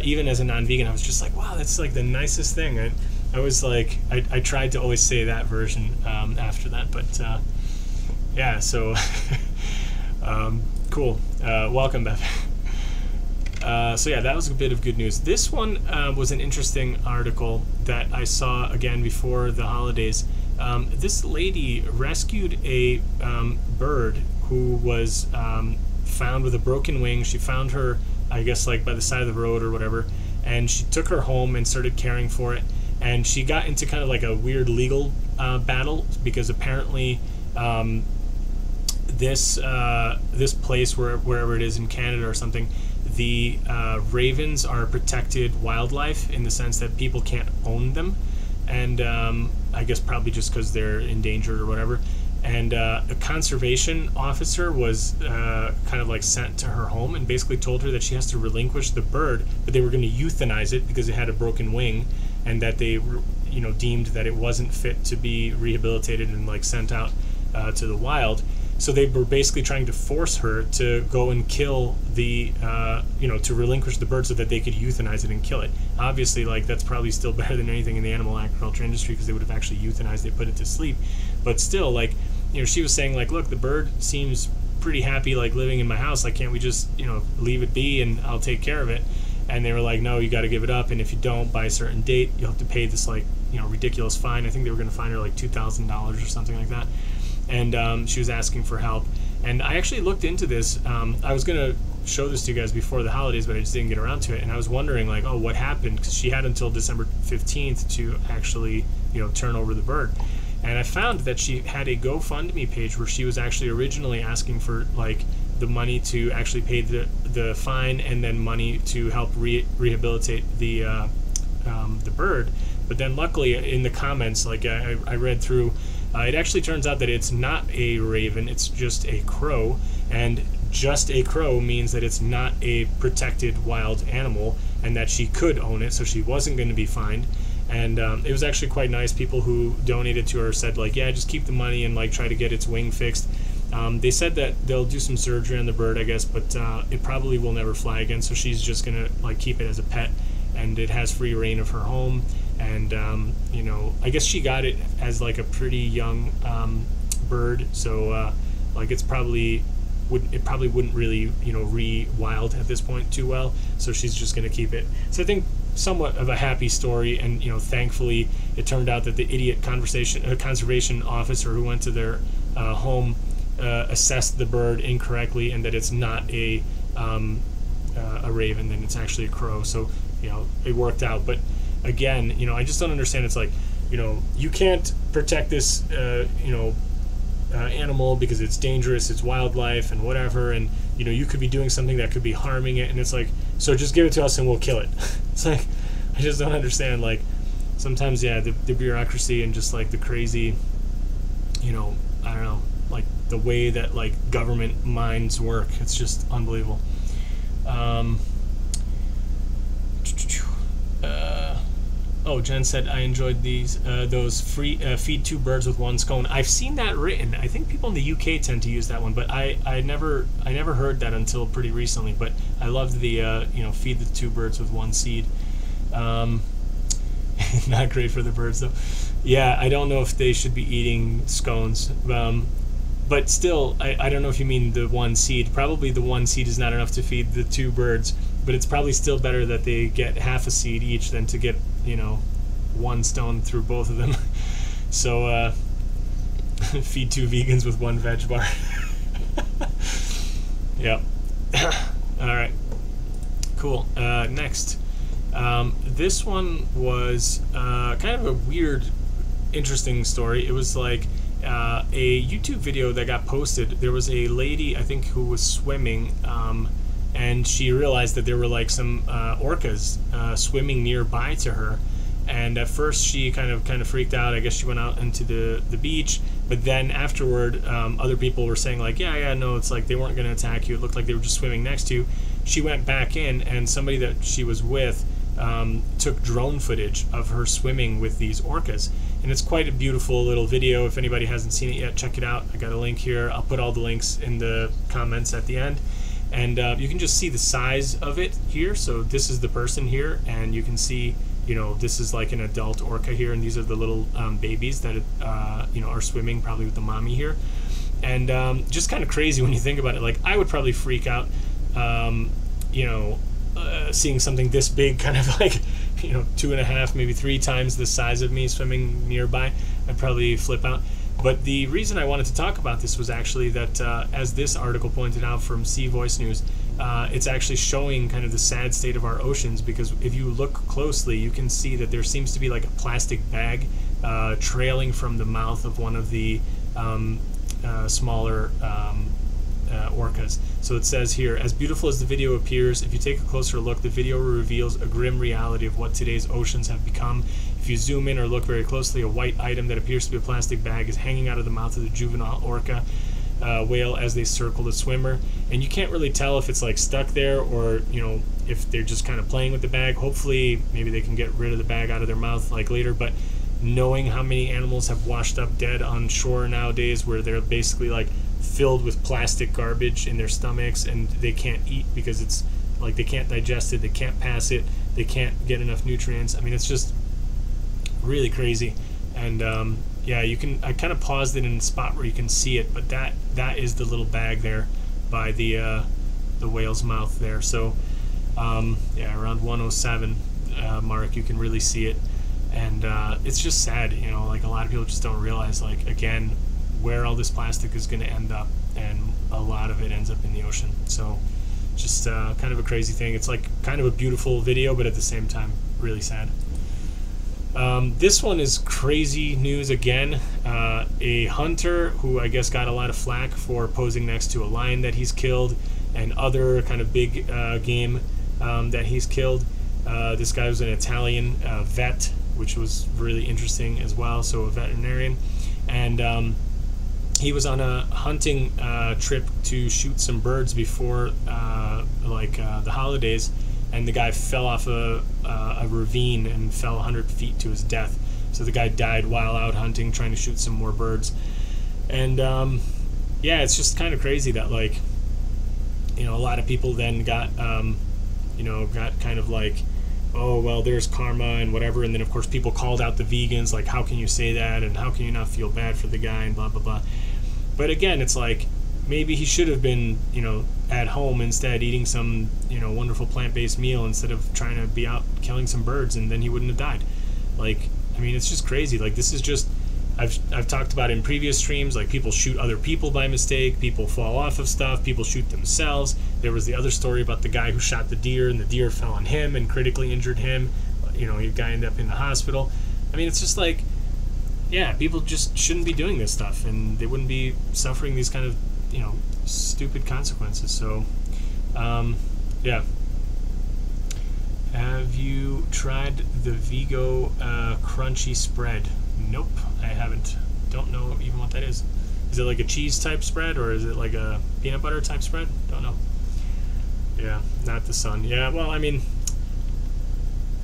Even as a non-vegan, I was just like, wow, that's like the nicest thing. I was like, I tried to always say that version after that, but yeah, so cool. Welcome, Beth. So yeah, that was a bit of good news. This one was an interesting article that I saw again before the holidays. This lady rescued a bird who was found with a broken wing. She found her, I guess, like by the side of the road or whatever, and she took her home and started caring for it. And she got into kind of like a weird legal battle, because apparently this place, wherever it is in Canada or something, the ravens are protected wildlife in the sense that people can't own them, and I guess probably just because they're endangered or whatever. And a conservation officer was kind of like sent to her home and basically told her that she has to relinquish the bird, but they were going to euthanize it because it had a broken wing, and that they, you know, deemed that it wasn't fit to be rehabilitated and like sent out to the wild. So they were basically trying to force her to go and kill the, you know, to relinquish the bird so that they could euthanize it and kill it. Obviously, like, that's probably still better than anything in the animal agriculture industry, because they would have actually euthanized it, put it to sleep. But still, like, you know, she was saying, like, look, the bird seems pretty happy, like, living in my house. Like, can't we just, you know, leave it be and I'll take care of it? And they were like, no, you got to give it up. And if you don't, by a certain date, you'll have to pay this, like, you know, ridiculous fine. I think they were going to fine her like $2,000 or something like that. And she was asking for help. And I actually looked into this. I was going to show this to you guys before the holidays, but I just didn't get around to it. And I was wondering, like, oh, what happened? Because she had until December 15th to actually, you know, turn over the bird. And I found that she had a GoFundMe page where she was actually originally asking for, like, the money to actually pay the fine, and then money to help rehabilitate the bird. But then luckily in the comments, like, I read through, it actually turns out that it's not a raven, it's just a crow, and just a crow means that it's not a protected wild animal, and that she could own it, so she wasn't going to be fined. And it was actually quite nice. People who donated to her said, like, yeah, just keep the money and, like, try to get its wing fixed. They said that they'll do some surgery on the bird, I guess, but it probably will never fly again, so she's just going to, like, keep it as a pet, and it has free reign of her home. And you know, I guess she got it as like a pretty young bird, so like it probably wouldn't really, you know, re-wild at this point too well, so she's just going to keep it. So I think somewhat of a happy story. And, you know, thankfully it turned out that the idiot conservation officer who went to their home assessed the bird incorrectly, and that it's not a raven, then it's actually a crow. So, you know, it worked out. But again, you know, I just don't understand. It's like, you know, you can't protect this, you know, animal because it's dangerous, it's wildlife and whatever, and, you know, you could be doing something that could be harming it, and it's like, so just give it to us and we'll kill it. It's like, I just don't understand. Like, sometimes, yeah, the bureaucracy and just like the crazy, you know, I don't know, like the way that like government minds work, it's just unbelievable. Oh, Jen said, I enjoyed those free feed two birds with one scone. I've seen that written. I think people in the UK tend to use that one, but I never heard that until pretty recently. But I loved the you know, feed the two birds with one seed. Not great for the birds though. Yeah, I don't know if they should be eating scones. But still, I don't know if you mean the one seed. Probably the one seed is not enough to feed the two birds, but it's probably still better that they get half a seed each than to get, you know, one stone through both of them. So, feed two vegans with one veg bar. Yep. All right. Cool. Next. This one was kind of a weird, interesting story. It was like a YouTube video that got posted. There was a lady, I think, who was swimming, and she realized that there were like some orcas swimming nearby to her. And at first she kind of freaked out. I guess she went out into the beach, but then afterward, other people were saying like, yeah, no, it's like they weren't going to attack you. It looked like they were just swimming next to you. She went back in, and somebody that she was with took drone footage of her swimming with these orcas. And it's quite a beautiful little video. If anybody hasn't seen it yet, check it out. I got a link here. I'll put all the links in the comments at the end. And you can just see the size of it here. So this is the person here, and you can see, you know, this is like an adult orca here, and these are the little babies that you know, are swimming probably with the mommy here. And just kind of crazy when you think about it. Like, I would probably freak out, you know, seeing something this big, kind of like, you know, 2.5, maybe 3 times the size of me swimming nearby. I'd probably flip out. But the reason I wanted to talk about this was actually that, as this article pointed out from Sea Voice News, it's actually showing kind of the sad state of our oceans, because if you look closely, you can see that there seems to be like a plastic bag trailing from the mouth of one of the smaller orcas. So it says here, as beautiful as the video appears, if you take a closer look, the video reveals a grim reality of what today's oceans have become. If you zoom in or look very closely, a white item that appears to be a plastic bag is hanging out of the mouth of the juvenile orca whale as they circle the swimmer. And you can't really tell if it's like stuck there, or, you know, if they're just kind of playing with the bag. Hopefully maybe they can get rid of the bag out of their mouth like later. But knowing how many animals have washed up dead on shore nowadays, where they're basically like filled with plastic garbage in their stomachs, and they can't eat because it's like they can't digest it, they can't pass it, they can't get enough nutrients. I mean, it's just really crazy. And yeah, you can, I kind of paused it in a spot where you can see it, but that is the little bag there by the whale's mouth there. So yeah, around 107 mark, you can really see it. And it's just sad, you know, like a lot of people just don't realize, like, again, where all this plastic is going to end up, and a lot of it ends up in the ocean. So just kind of a crazy thing. It's like kind of a beautiful video, but at the same time really sad. This one is crazy news again. A hunter who I guess got a lot of flack for posing next to a lion that he's killed, and other kind of big game that he's killed. This guy was an Italian vet, which was really interesting as well, so a veterinarian. And he was on a hunting trip to shoot some birds before the holidays, and the guy fell off a ravine and fell 100 feet to his death. So the guy died while out hunting, trying to shoot some more birds. And yeah, it's just kind of crazy that, like, you know, a lot of people then got you know, got kind of like, oh, well, there's karma and whatever. And then of course people called out the vegans, like, how can you say that, and how can you not feel bad for the guy, and blah blah blah. But again, it's like, maybe he should have been, you know, at home instead, eating some, you know, wonderful plant-based meal instead of trying to be out killing some birds, and then he wouldn't have died. Like, I mean, it's just crazy. Like, this is just, I've talked about in previous streams, like, people shoot other people by mistake, people fall off of stuff, people shoot themselves. There was the other story about the guy who shot the deer, and the deer fell on him and critically injured him. You know, the guy ended up in the hospital. I mean, it's just like, yeah, people just shouldn't be doing this stuff, and they wouldn't be suffering these kind of, you know, stupid consequences. So yeah. Have you tried the Vigo crunchy spread? Nope, I haven't. Don't know even what that is. Is it like a cheese type spread, or is it like a peanut butter type spread? Don't know. Yeah, not the Sun. Yeah, well, I mean,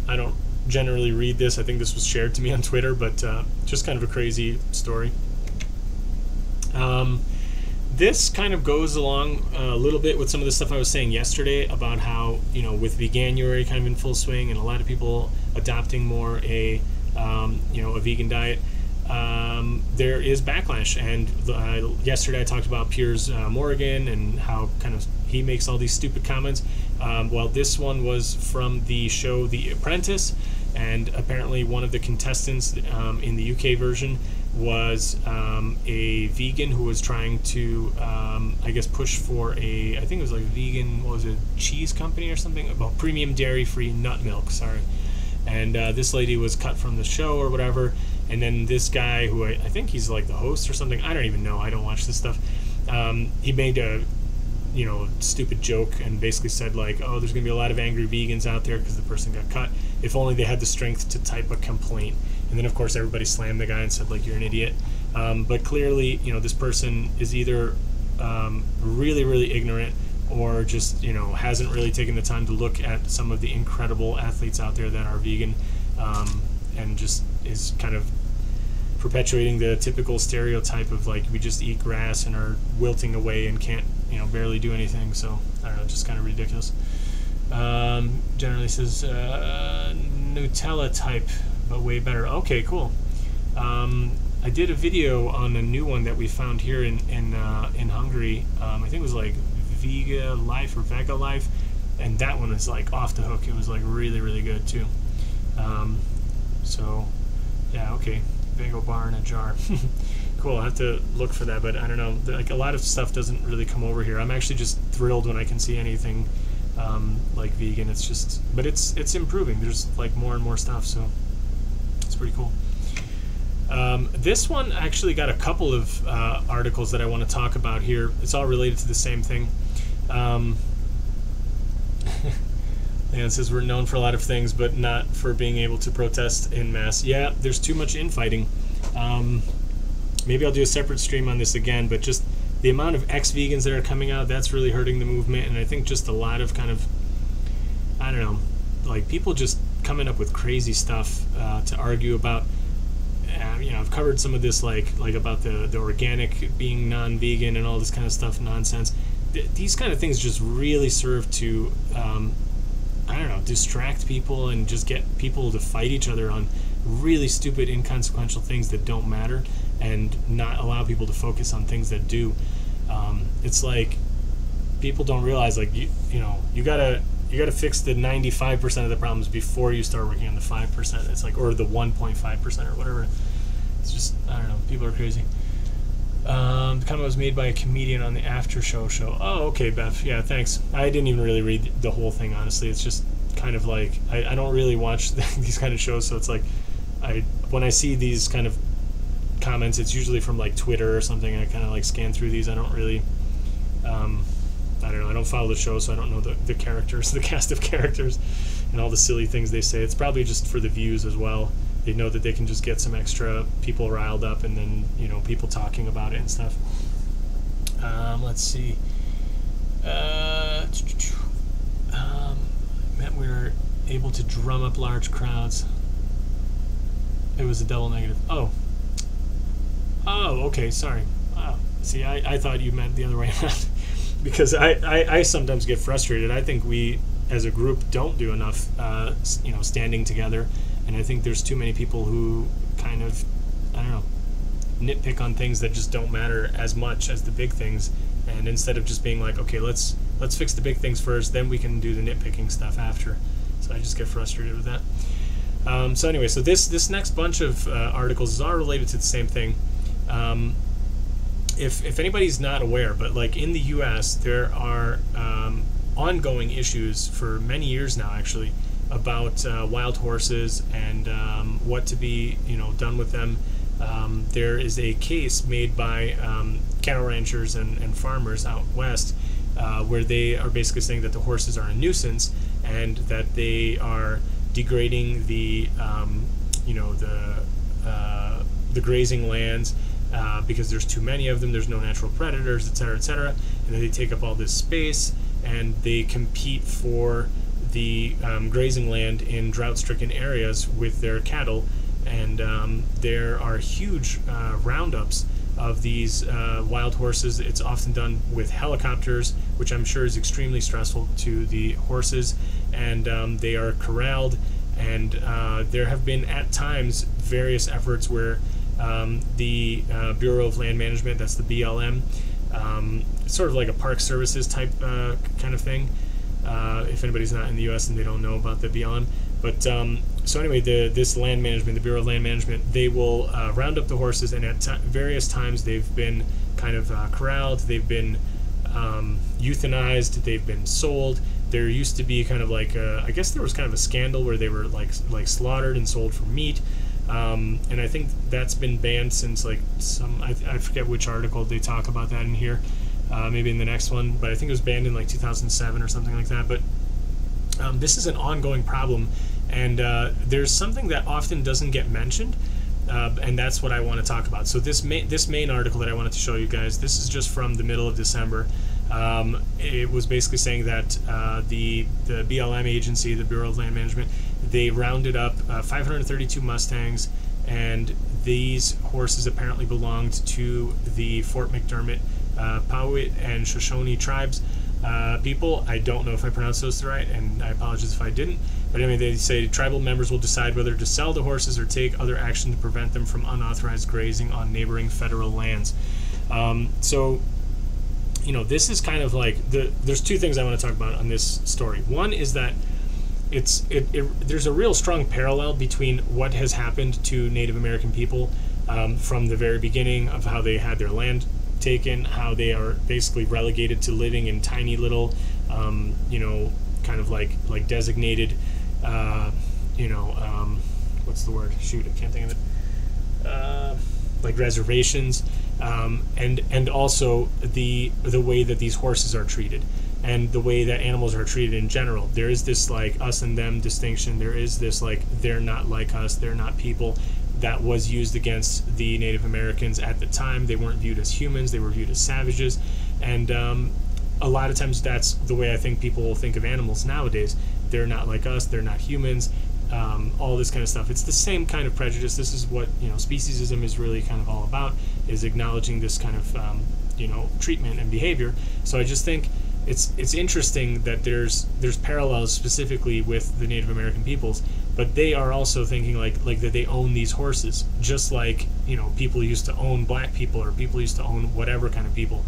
I don't generally read this. I think this was shared to me on Twitter, but just kind of a crazy story. This kind of goes along a little bit with some of the stuff I was saying yesterday about how, you know, with Veganuary kind of in full swing, and a lot of people adopting more a you know, a vegan diet, there is backlash. And yesterday I talked about Piers Morgan and how kind of he makes all these stupid comments. Well, this one was from the show The Apprentice, and apparently one of the contestants in the UK version was a vegan who was trying to, I guess, push for a, I think it was like a vegan, what was it, cheese company or something, about premium dairy-free nut milk, sorry. And this lady was cut from the show or whatever, and then this guy, who I think he's like the host or something, I don't even know, I don't watch this stuff, he made a you know, stupid joke and basically said like, oh, there's going to be a lot of angry vegans out there because the person got cut. If only they had the strength to type a complaint. And then, of course, everybody slammed the guy and said, like, you're an idiot. But clearly, you know, this person is either really, really ignorant or just, you know, hasn't really taken the time to look at some of the incredible athletes out there that are vegan, and just is kind of perpetuating the typical stereotype of, like, we just eat grass and are wilting away and can't, you know, barely do anything. So, I don't know, just kind of ridiculous. Generally says Nutella type, but way better. Okay, cool. I did a video on a new one that we found here in Hungary. I think it was like Vega Life or Vega Life, and that one is like off the hook. It was like really, really good too. So yeah, okay, bagel bar in a jar. Cool. I'll have to look for that, but I don't know. Like, a lot of stuff doesn't really come over here. I'm actually just thrilled when I can see anything like vegan. It's just, but it's improving. There's like more and more stuff, so it's pretty cool. This one actually got a couple of articles that I want to talk about here. It's all related to the same thing. And it says we're known for a lot of things, but not for being able to protest en masse. Yeah, there's too much infighting. Maybe I'll do a separate stream on this again, but just the amount of ex-vegans that are coming out, that's really hurting the movement. And I think just a lot of kind of, I don't know, like people just coming up with crazy stuff to argue about. You know, I've covered some of this, like about the organic being non-vegan and all this kind of stuff, nonsense. These kind of things just really serve to, I don't know, distract people and just get people to fight each other on really stupid, inconsequential things that don't matter, and not allow people to focus on things that do. It's like people don't realize, like, you know, you gotta fix the 95% of the problems before you start working on the 5%. It's like, or the 1.5% or whatever. It's just, I don't know, people are crazy. The comment was made by a comedian on the after show. Oh, okay, Beth. Yeah, thanks. I didn't even really read the whole thing, honestly. It's just kind of like, I don't really watch these kind of shows, so it's like, when I see these kind of comments, it's usually from like Twitter or something. I kind of like scan through these. I don't really, I don't know, I don't follow the show, so I don't know the characters, the cast of characters, and all the silly things they say. It's probably just for the views as well. They know that they can just get some extra people riled up, and then, you know, people talking about it and stuff. Let's see. Meant we were able to drum up large crowds. It was a double negative. Oh, okay, sorry. See, I thought you meant the other way around. Because I sometimes get frustrated. I think we, as a group, don't do enough, you know, standing together. And I think there's too many people who kind of, I don't know, nitpick on things that just don't matter as much as the big things. And instead of just being like, okay, let's fix the big things first, then we can do the nitpicking stuff after. So I just get frustrated with that. So anyway, so this next bunch of articles is all related to the same thing. If anybody's not aware, but like in the U.S., there are ongoing issues for many years now, actually, about wild horses and what to be, you know, done with them. There is a case made by cattle ranchers and farmers out west where they are basically saying that the horses are a nuisance and that they are degrading the, you know, the grazing lands. Because there's too many of them, there's no natural predators, etc., etc., and then they take up all this space, and they compete for the grazing land in drought-stricken areas with their cattle, and there are huge roundups of these wild horses. It's often done with helicopters, which I'm sure is extremely stressful to the horses, and they are corralled, and there have been at times various efforts where the Bureau of Land Management, that's the BLM, sort of like a park services type kind of thing, if anybody's not in the US and they don't know about the BLM. But so anyway, this land management, the Bureau of Land Management, they will round up the horses, and at various times they've been kind of corralled, they've been euthanized, they've been sold. There used to be kind of like I guess there was kind of a scandal where they were like slaughtered and sold for meat. And I think that's been banned since like I forget which article they talk about that in here. maybe in the next one, but I think it was banned in like 2007 or something like that. But this is an ongoing problem, and there's something that often doesn't get mentioned, and that's what I want to talk about. So this main article that I wanted to show you guys, this is just from the middle of December. It was basically saying that the BLM agency, the Bureau of Land Management, they rounded up 532 Mustangs, and these horses apparently belonged to the Fort McDermott, Powhatan, and Shoshone tribes. People, I don't know if I pronounced those right, and I apologize if I didn't, but anyway, they say tribal members will decide whether to sell the horses or take other action to prevent them from unauthorized grazing on neighboring federal lands. So, you know, this is kind of like, there's two things I want to talk about on this story. One is that there's a real strong parallel between what has happened to Native American people from the very beginning of how they had their land taken, how they are basically relegated to living in tiny little, you know, kind of like designated, you know, what's the word? Shoot, I can't think of it. Like reservations, and also the way that these horses are treated, and the way that animals are treated in general. There is this like us and them distinction. There is this like they're not like us, they're not people, that was used against the Native Americans at the time. They weren't viewed as humans, they were viewed as savages, and a lot of times that's the way I think people will think of animals nowadays. They're not like us, they're not humans, all this kind of stuff. It's the same kind of prejudice. This is what, you know, speciesism is really kind of all about, is acknowledging this kind of you know, treatment and behavior. So I just think it's interesting that there's parallels specifically with the Native American peoples, but they are also thinking like that they own these horses, just like, you know, people used to own black people, or people used to own whatever kind of people.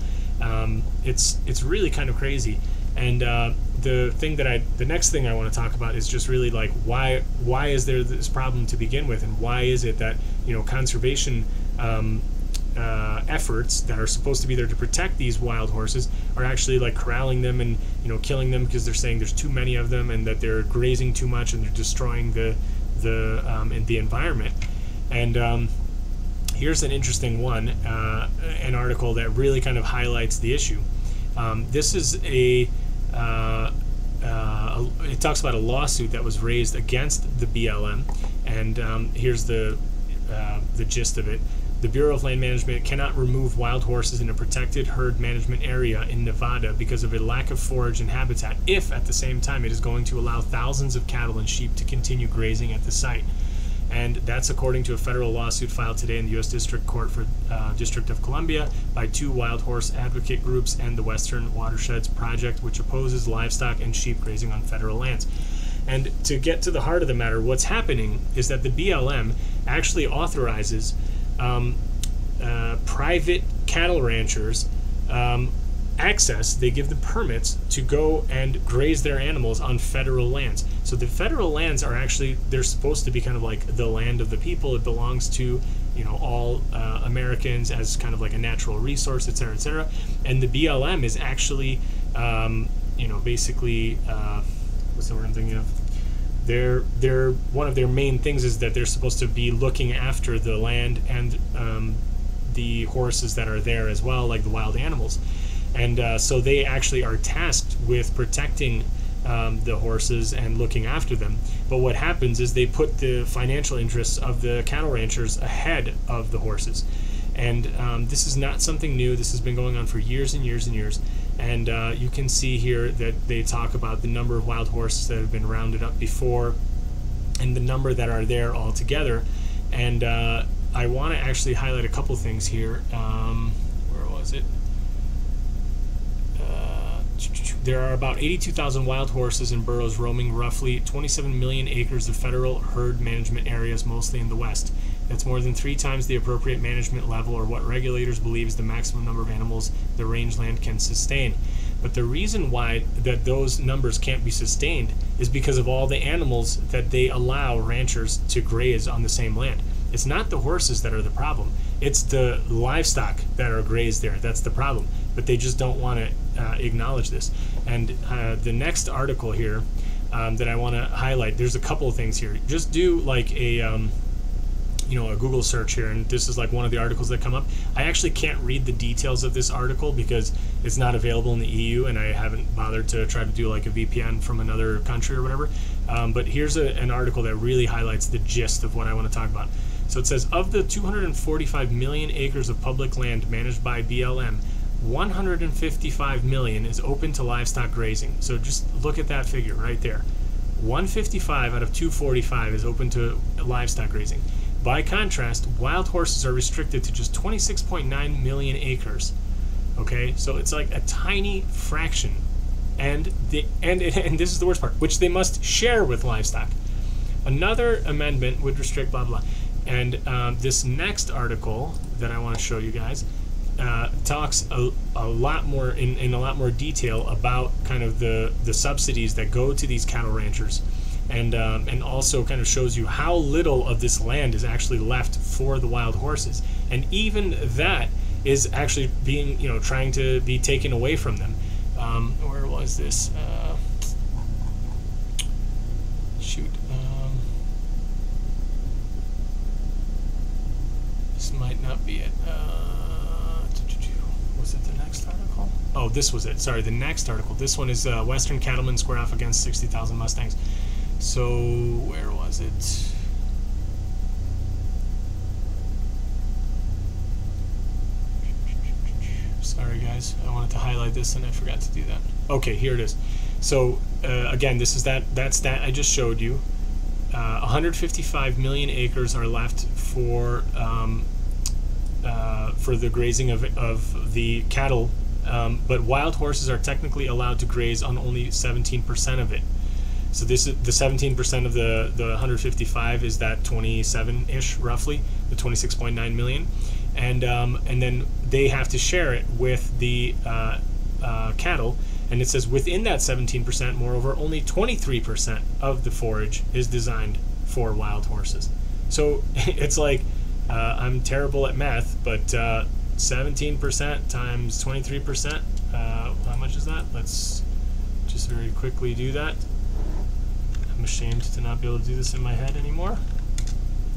It's really kind of crazy. And the next thing I want to talk about is just really like why is there this problem to begin with, and why is it that, you know, conservation efforts that are supposed to be there to protect these wild horses are actually like corralling them and, you know, killing them because they're saying there's too many of them and that they're grazing too much and they're destroying the environment. And here's an interesting one, an article that really kind of highlights the issue. This is it talks about a lawsuit that was raised against the BLM, and here's the gist of it. The Bureau of Land Management cannot remove wild horses in a protected herd management area in Nevada because of a lack of forage and habitat, if at the same time it is going to allow thousands of cattle and sheep to continue grazing at the site. And that's according to a federal lawsuit filed today in the U.S. District Court for District of Columbia by two wild horse advocate groups and the Western Watersheds Project, which opposes livestock and sheep grazing on federal lands. And to get to the heart of the matter, what's happening is that the BLM actually authorizes private cattle ranchers access. They give them permits to go and graze their animals on federal lands. So the federal lands are actually, they're supposed to be kind of like the land of the people. It belongs to, you know, all Americans as kind of like a natural resource, et cetera, and the BLM is actually, you know, basically, what's the word I'm thinking of? They're one of their main things is that they're supposed to be looking after the land and the horses that are there as well, like the wild animals. And so they actually are tasked with protecting the horses and looking after them. But what happens is they put the financial interests of the cattle ranchers ahead of the horses. And this is not something new. This has been going on for years and years and years. And you can see here that they talk about the number of wild horses that have been rounded up before and the number that are there altogether. And I want to actually highlight a couple things here. Where was it? There are about 82,000 wild horses and burros roaming roughly 27 million acres of federal herd management areas, mostly in the West. That's more than 3 times the appropriate management level, or what regulators believe is the maximum number of animals the rangeland can sustain. But the reason why that those numbers can't be sustained is because of all the animals that they allow ranchers to graze on the same land. It's not the horses that are the problem. It's the livestock that are grazed there. That's the problem. But they just don't want to acknowledge this. And the next article here that I want to highlight, there's a couple of things here. Just do like a a Google search here, and this is like one of the articles that come up. I actually can't read the details of this article because it's not available in the EU, and I haven't bothered to try to do like a VPN from another country or whatever. But here's an article that really highlights the gist of what I want to talk about. So it says, of the 245 million acres of public land managed by BLM, 155 million is open to livestock grazing. So just look at that figure right there. 155 out of 245 is open to livestock grazing. By contrast, wild horses are restricted to just 26.9 million acres. Okay, so it's like a tiny fraction, and this is the worst part, which they must share with livestock. Another amendment would restrict blah blah. And this next article that I want to show you guys talks a lot more in a lot more detail about kind of the subsidies that go to these cattle ranchers. And also kind of shows you how little of this land is actually left for the wild horses, and even that is actually being trying to be taken away from them. Where was this? Shoot, this might not be it. Was it the next article? Oh, this was it. Sorry, the next article. This one is Western cattlemen square off against 60,000 Mustangs. So where was it? Sorry guys, I wanted to highlight this and I forgot to do that. Okay, here it is. So again, this is that stat I just showed you. 155 million acres are left for the grazing of the cattle, but wild horses are technically allowed to graze on only 17% of it. So this is the 17% of the 155 is that 27-ish roughly, the 26.9 million, and then they have to share it with the cattle. And it says within that 17%, moreover, only 23% of the forage is designed for wild horses. So it's like I'm terrible at math, but 17% times 23%, how much is that? Let's just very quickly do that. I'm ashamed to not be able to do this in my head anymore.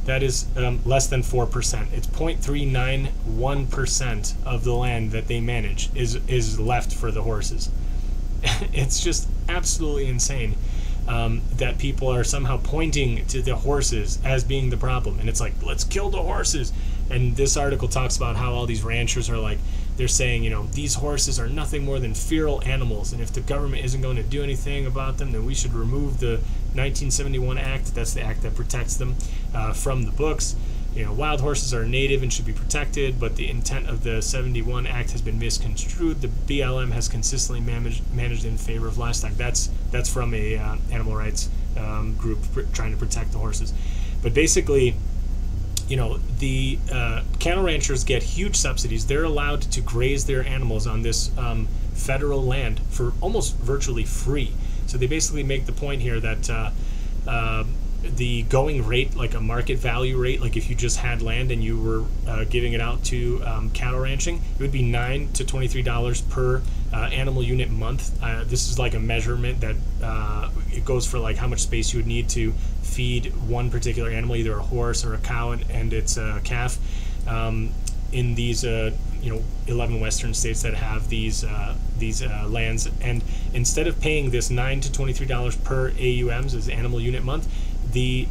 That is less than 4%. It's 0.391% of the land that they manage is left for the horses. It's just absolutely insane that people are somehow pointing to the horses as being the problem. And it's like, let's kill the horses. And this article talks about how all these ranchers are like, they're saying, these horses are nothing more than feral animals, and if the government isn't going to do anything about them, then we should remove the 1971 Act, that's the act that protects them, from the books. Wild horses are native and should be protected, but the intent of the 71 Act has been misconstrued. The BLM has consistently managed in favor of livestock. That's from a animal rights group trying to protect the horses. But basically, the cattle ranchers get huge subsidies. They're allowed to graze their animals on this federal land for almost virtually free. So they basically make the point here that the going rate, like a market value rate, like if you just had land and you were giving it out to cattle ranching, it would be $9 to $23 per animal unit month. This is like a measurement that it goes for like how much space you would need to feed one particular animal, either a horse or a cow and its calf. In these 11 western states that have these lands, and instead of paying this $9 to $23 per AUMs as animal unit month, the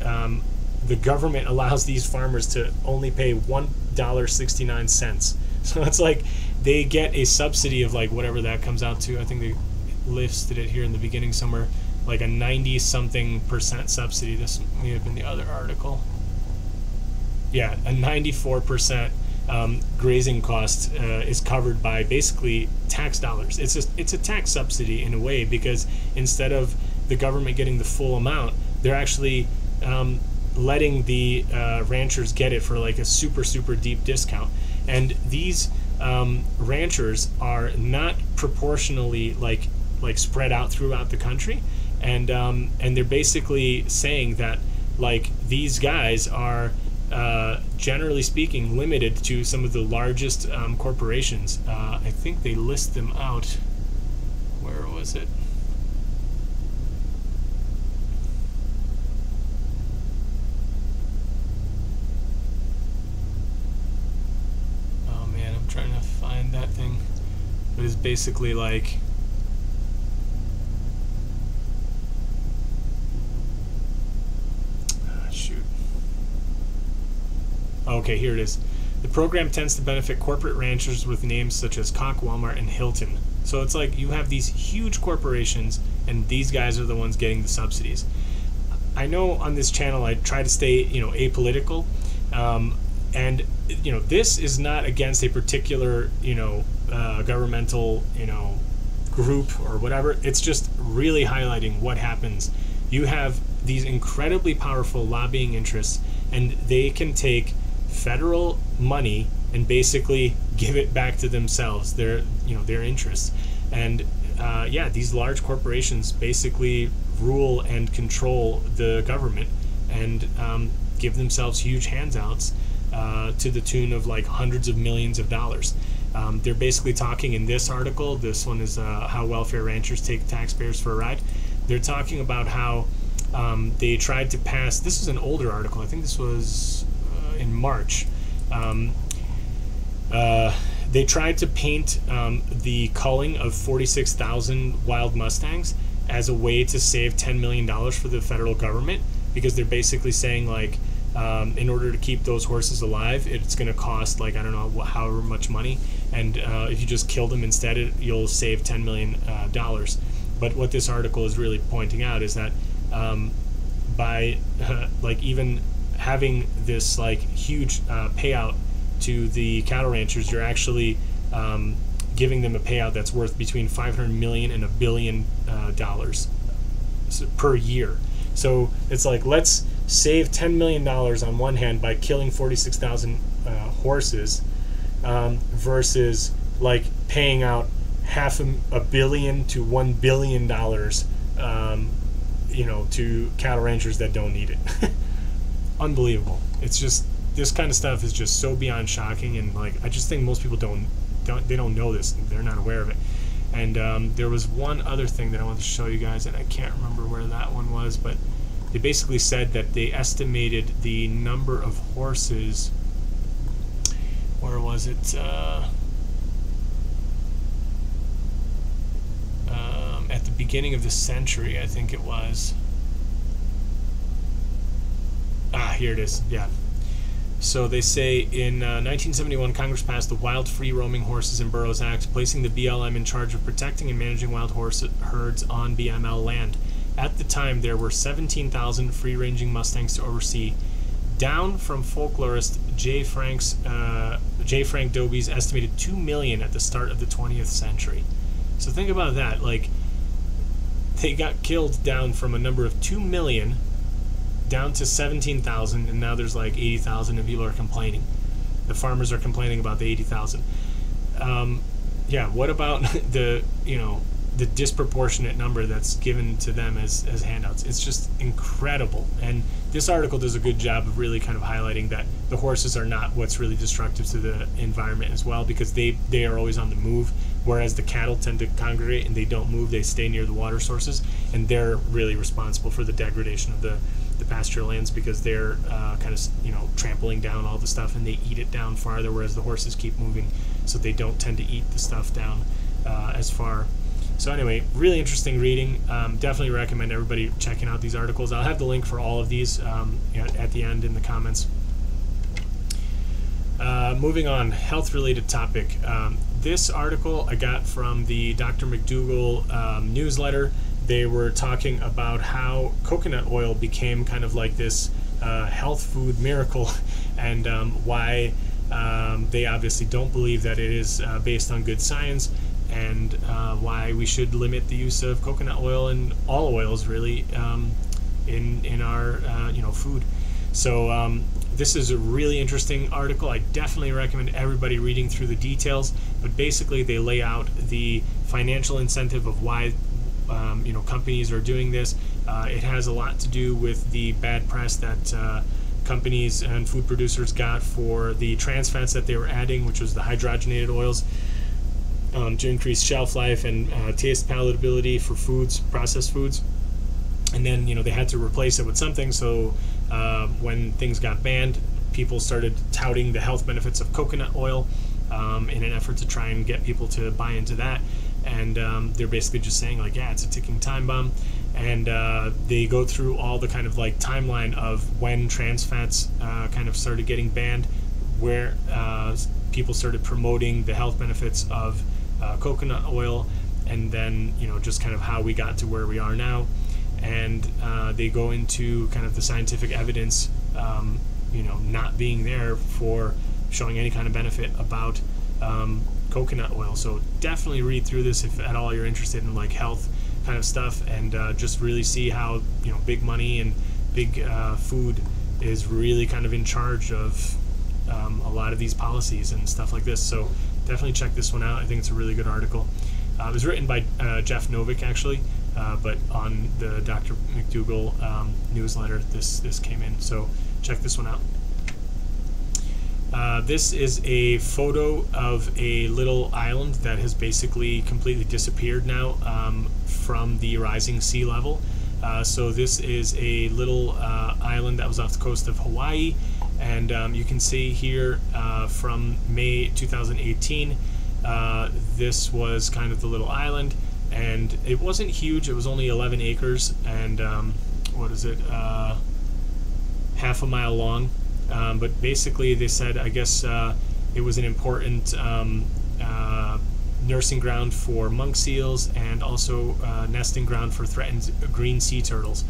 government allows these farmers to only pay $1.69. So it's like they get a subsidy of like whatever that comes out to. I think they listed it here in the beginning somewhere, like a 90-something% subsidy. This may have been the other article. Yeah, a 94% grazing cost is covered by basically tax dollars. It's a tax subsidy in a way, because instead of the government getting the full amount, they're actually letting the ranchers get it for like a super deep discount. And these ranchers are not proportionally like spread out throughout the country, and they're basically saying that like these guys are generally speaking limited to some of the largest corporations. I think they list them out. Where was it? But it's basically like, shoot. Okay, here it is. The program tends to benefit corporate ranchers with names such as Koch, Walmart, and Hilton. So it's like you have these huge corporations, and these guys are the ones getting the subsidies. I know on this channel I try to stay, apolitical, and this is not against a particular, governmental, group or whatever. It's just really highlighting what happens. You have these incredibly powerful lobbying interests, and they can take federal money and basically give it back to themselves, their interests. And these large corporations basically rule and control the government and give themselves huge handouts to the tune of like hundreds of millions of dollars. They're basically talking in this article, this one is how welfare ranchers take taxpayers for a ride. They're talking about how they tried to pass, this is an older article, I think this was in March. They tried to paint the culling of 46,000 wild Mustangs as a way to save $10 million for the federal government, because they're basically saying like, in order to keep those horses alive, it's going to cost like, I don't know, however much money, and if you just kill them instead, you'll save $10 million. But what this article is really pointing out is that by like even having this like huge payout to the cattle ranchers, you're actually giving them a payout that's worth between $500 million and $1 billion per year. So it's like, let's save $10 million on one hand by killing 46,000 horses versus like paying out $500 million to $1 billion to cattle ranchers that don't need it. Unbelievable. It's just, this kind of stuff is just so beyond shocking, and like I just think most people don't know this. They're not aware of it. And there was one other thing that I wanted to show you guys, and I can't remember where that one was, but they basically said that they estimated the number of horses. Where was it? At the beginning of the century, I think it was. Here it is. Yeah. So they say in 1971, Congress passed the Wild Free Roaming Horses and Burros Act, placing the BLM in charge of protecting and managing wild horse herds on BML land. At the time, there were 17,000 free-ranging Mustangs to oversee, down from folklorist J. Frank Dobie's estimated 2 million at the start of the 20th century. So think about that. Like, they got killed down from a number of 2 million down to 17,000, and now there's like 80,000, and people are complaining. The farmers are complaining about the 80,000. What about the disproportionate number that's given to them as handouts? It's just incredible. And this article does a good job of really kind of highlighting that the horses are not what's really destructive to the environment as well, because they are always on the move, whereas the cattle tend to congregate and they don't move, they stay near the water sources, and they're really responsible for the degradation of the pasture lands, because they're kind of trampling down all the stuff, and they eat it down farther, whereas the horses keep moving, so they don't tend to eat the stuff down as far. So anyway, really interesting reading. Definitely recommend everybody checking out these articles. I'll have the link for all of these at the end in the comments. Moving on, health-related topic. This article I got from the Dr. McDougall newsletter. They were talking about how coconut oil became kind of like this health food miracle, and why they obviously don't believe that it is based on good science, and why we should limit the use of coconut oil and all oils really in our food. So this is a really interesting article. I definitely recommend everybody reading through the details, but basically they lay out the financial incentive of why companies are doing this. It has a lot to do with the bad press that companies and food producers got for the trans fats that they were adding, which was the hydrogenated oils, to increase shelf life and taste palatability for foods, processed foods. And then they had to replace it with something. So when things got banned, people started touting the health benefits of coconut oil, in an effort to try and get people to buy into that. And they're basically just saying like, yeah, it's a ticking time bomb. And they go through all the kind of like timeline of when trans fats kind of started getting banned, where people started promoting the health benefits of coconut oil, and then, you know, just kind of how we got to where we are now. And they go into kind of the scientific evidence, you know, not being there for showing any kind of benefit about coconut oil. So definitely read through this if at all you're interested in like health kind of stuff, and just really see how, you know, big money and big food is really kind of in charge of a lot of these policies and stuff like this. So definitely check this one out. I think it's a really good article. It was written by Jeff Novick, actually, but on the Dr. McDougall newsletter, this came in. So check this one out. This is a photo of a little island that has basically completely disappeared now from the rising sea level. So this is a little island that was off the coast of Hawaii, and you can see here from May 2018, this was kind of the little island, and it wasn't huge. It was only 11 acres and what is it, half a mile long. But basically they said, I guess it was an important nursing ground for monk seals, and also nesting ground for threatened green sea turtles.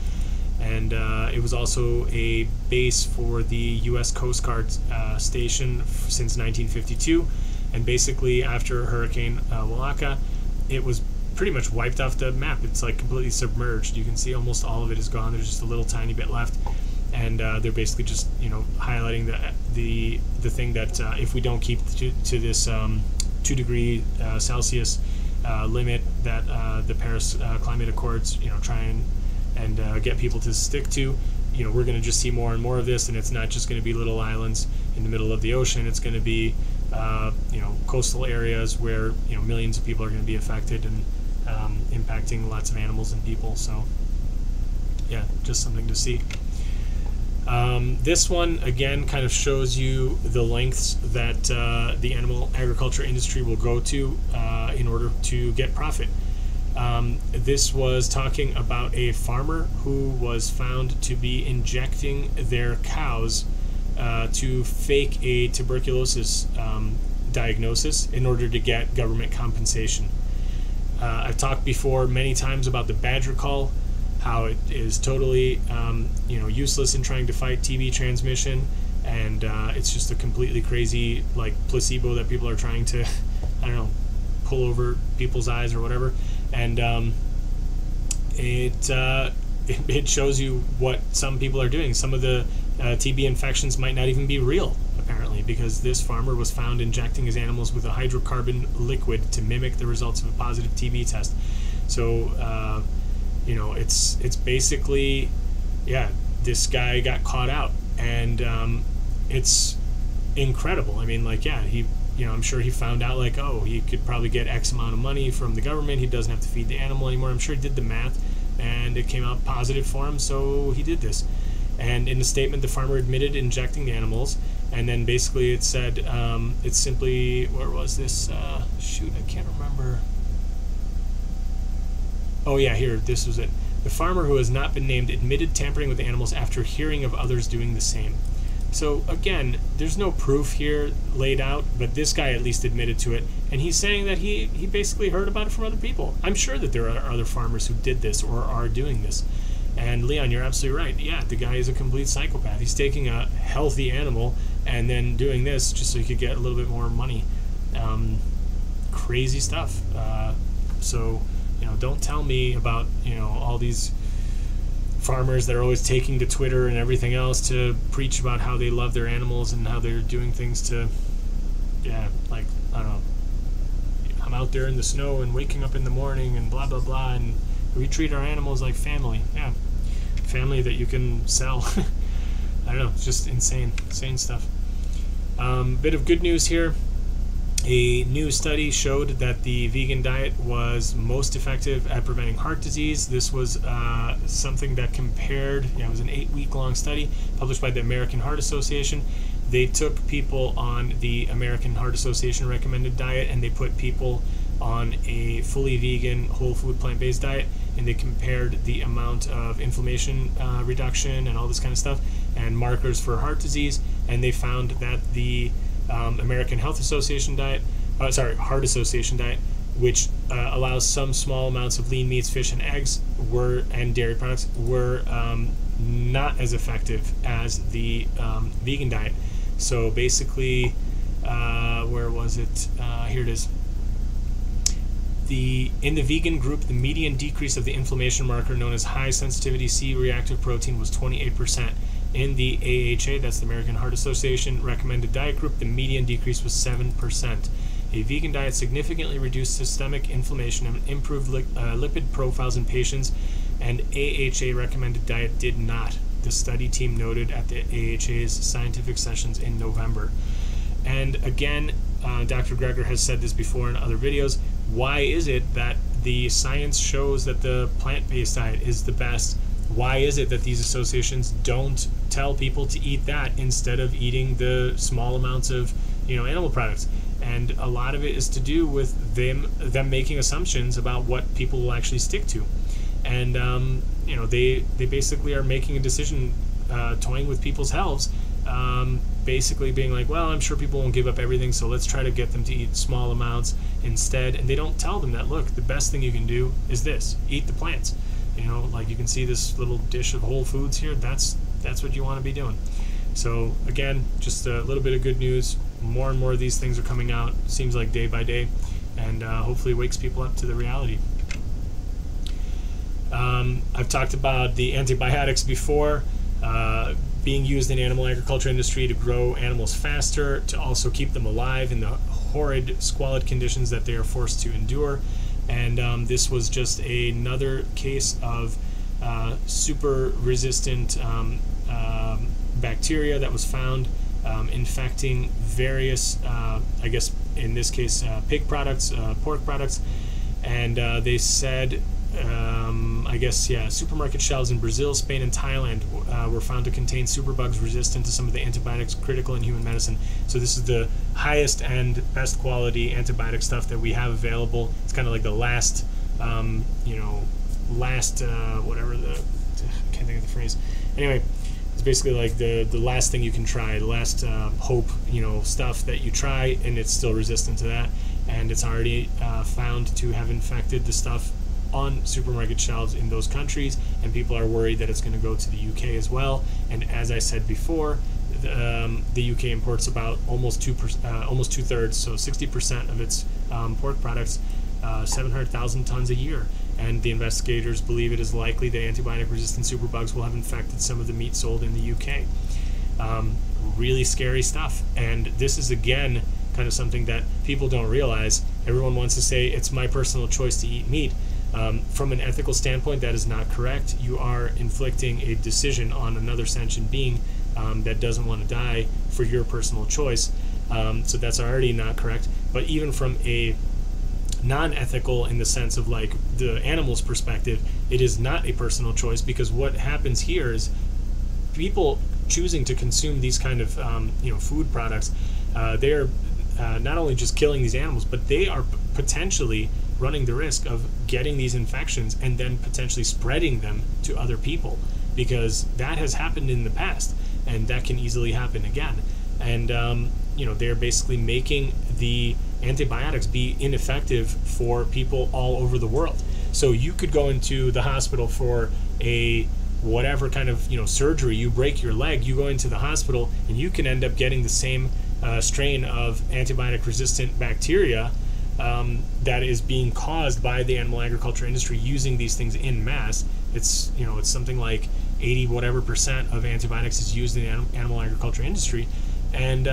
And it was also a base for the U.S. Coast Guard station since 1952. And basically after Hurricane Walaka, it was pretty much wiped off the map. It's like completely submerged. You can see almost all of it is gone. There's just a little tiny bit left. And they're basically just, you know, highlighting the thing that if we don't keep to this 2 degree Celsius limit that the Paris Climate Accords, you know, try and get people to stick to, you know, we're going to just see more and more of this. And it's not just going to be little islands in the middle of the ocean. It's going to be you know, coastal areas where, you know, millions of people are going to be affected, and impacting lots of animals and people. So yeah, just something to see. This one again kind of shows you the lengths that the animal agriculture industry will go to in order to get profit. This was talking about a farmer who was found to be injecting their cows to fake a tuberculosis diagnosis in order to get government compensation. I've talked before many times about the badger cull, how it is totally you know, useless in trying to fight TB transmission, and it's just a completely crazy like placebo that people are trying to, I don't know, pull over people's eyes or whatever. And it shows you what some people are doing. Some of the TB infections might not even be real, apparently, because this farmer was found injecting his animals with a hydrocarbon liquid to mimic the results of a positive TB test. So you know, it's basically, yeah, this guy got caught out, and it's incredible. I mean, like, yeah, he, you know, I'm sure he found out like, oh, he could probably get X amount of money from the government. He doesn't have to feed the animal anymore. I'm sure he did the math, and it came out positive for him, so he did this. And in the statement, the farmer admitted injecting the animals, and then basically it said, it's simply, where was this? Shoot, I can't remember. Oh yeah, here, this was it. The farmer, who has not been named, admitted tampering with animals after hearing of others doing the same. So again, there's no proof here laid out, but this guy at least admitted to it, and he's saying that he basically heard about it from other people. I'm sure that there are other farmers who did this or are doing this. And Leon, you're absolutely right. Yeah, the guy is a complete psychopath. He's taking a healthy animal and then doing this just so he could get a little bit more money. Crazy stuff. So, you know, don't tell me about, you know, all these farmers that are always taking to Twitter and everything else to preach about how they love their animals and how they're doing things to, yeah, like, I don't know, I'm out there in the snow and waking up in the morning and blah, blah, blah, and we treat our animals like family. Yeah, family that you can sell. I don't know, it's just insane stuff. Bit of good news here. A new study showed that the vegan diet was most effective at preventing heart disease. This was something that compared, it was an 8-week long study published by the American Heart Association. they took people on the American Heart Association recommended diet, and they put people on a fully vegan, whole food, plant-based diet, and they compared the amount of inflammation reduction and all this kind of stuff and markers for heart disease, and they found that the American Heart Association diet, which allows some small amounts of lean meats, fish, and eggs and dairy products, were not as effective as the vegan diet. So basically, where was it? Here it is. In the vegan group, the median decrease of the inflammation marker known as high sensitivity C-reactive protein was 28%. In the AHA, that's the American Heart Association recommended diet group, the median decrease was 7%. A vegan diet significantly reduced systemic inflammation and improved lipid profiles in patients, and AHA recommended diet did not, the study team noted at the AHA's scientific sessions in November. And again, Dr. Greger has said this before in other videos. Why is it that the science shows that the plant-based diet is the best? Why is it that these associations don't tell people to eat that instead of eating the small amounts of, animal products? And a lot of it is to do with them making assumptions about what people will actually stick to. And they basically are making a decision, toying with people's health, basically being like, well, I'm sure people won't give up everything, so let's try to get them to eat small amounts instead. And they don't tell them that, look, the best thing you can do is this: eat the plants. Like you can see this little dish of whole foods here. That's what you want to be doing. So again, just a little bit of good news. More and more of these things are coming out, seems like day by day, and hopefully wakes people up to the reality. I've talked about the antibiotics before, being used in the animal agriculture industry to grow animals faster, to also keep them alive in the horrid, squalid conditions that they are forced to endure. And this was just another case of super resistant bacteria that was found infecting various, I guess in this case, pig products, pork products. And they said, supermarket shelves in Brazil, Spain, and Thailand were found to contain superbugs resistant to some of the antibiotics critical in human medicine. So this is the highest and best quality antibiotic stuff that we have available. It's kind of like the last, whatever the, I can't think of the phrase. Anyway, it's basically like the last thing you can try, the last hope, stuff that you try, and it's still resistant to that. And it's already found to have infected the stuff on supermarket shelves in those countries, and people are worried that it's going to go to the UK as well. And as I said before, the UK imports about almost two-thirds, so 60% of its pork products, 700,000 tons a year. And the investigators believe it is likely that antibiotic-resistant superbugs will have infected some of the meat sold in the UK. Really scary stuff. And this is, again, kind of something that people don't realize. Everyone wants to say, it's my personal choice to eat meat. From an ethical standpoint, that is not correct. You are inflicting a decision on another sentient being that doesn't want to die for your personal choice. So that's already not correct. But even from a non-ethical, in the sense of like the animal's perspective, it is not a personal choice, because what happens here is people choosing to consume these kind of food products, they're not only just killing these animals, but they are potentially running the risk of getting these infections and then potentially spreading them to other people, because that has happened in the past and that can easily happen again. And they're basically making the antibiotics be ineffective for people all over the world. So you could go into the hospital for a whatever kind of surgery, you break your leg, you go into the hospital and you can end up getting the same strain of antibiotic resistant bacteria that is being caused by the animal agriculture industry using these things in mass. It's it's something like 80% of antibiotics is used in the animal agriculture industry. And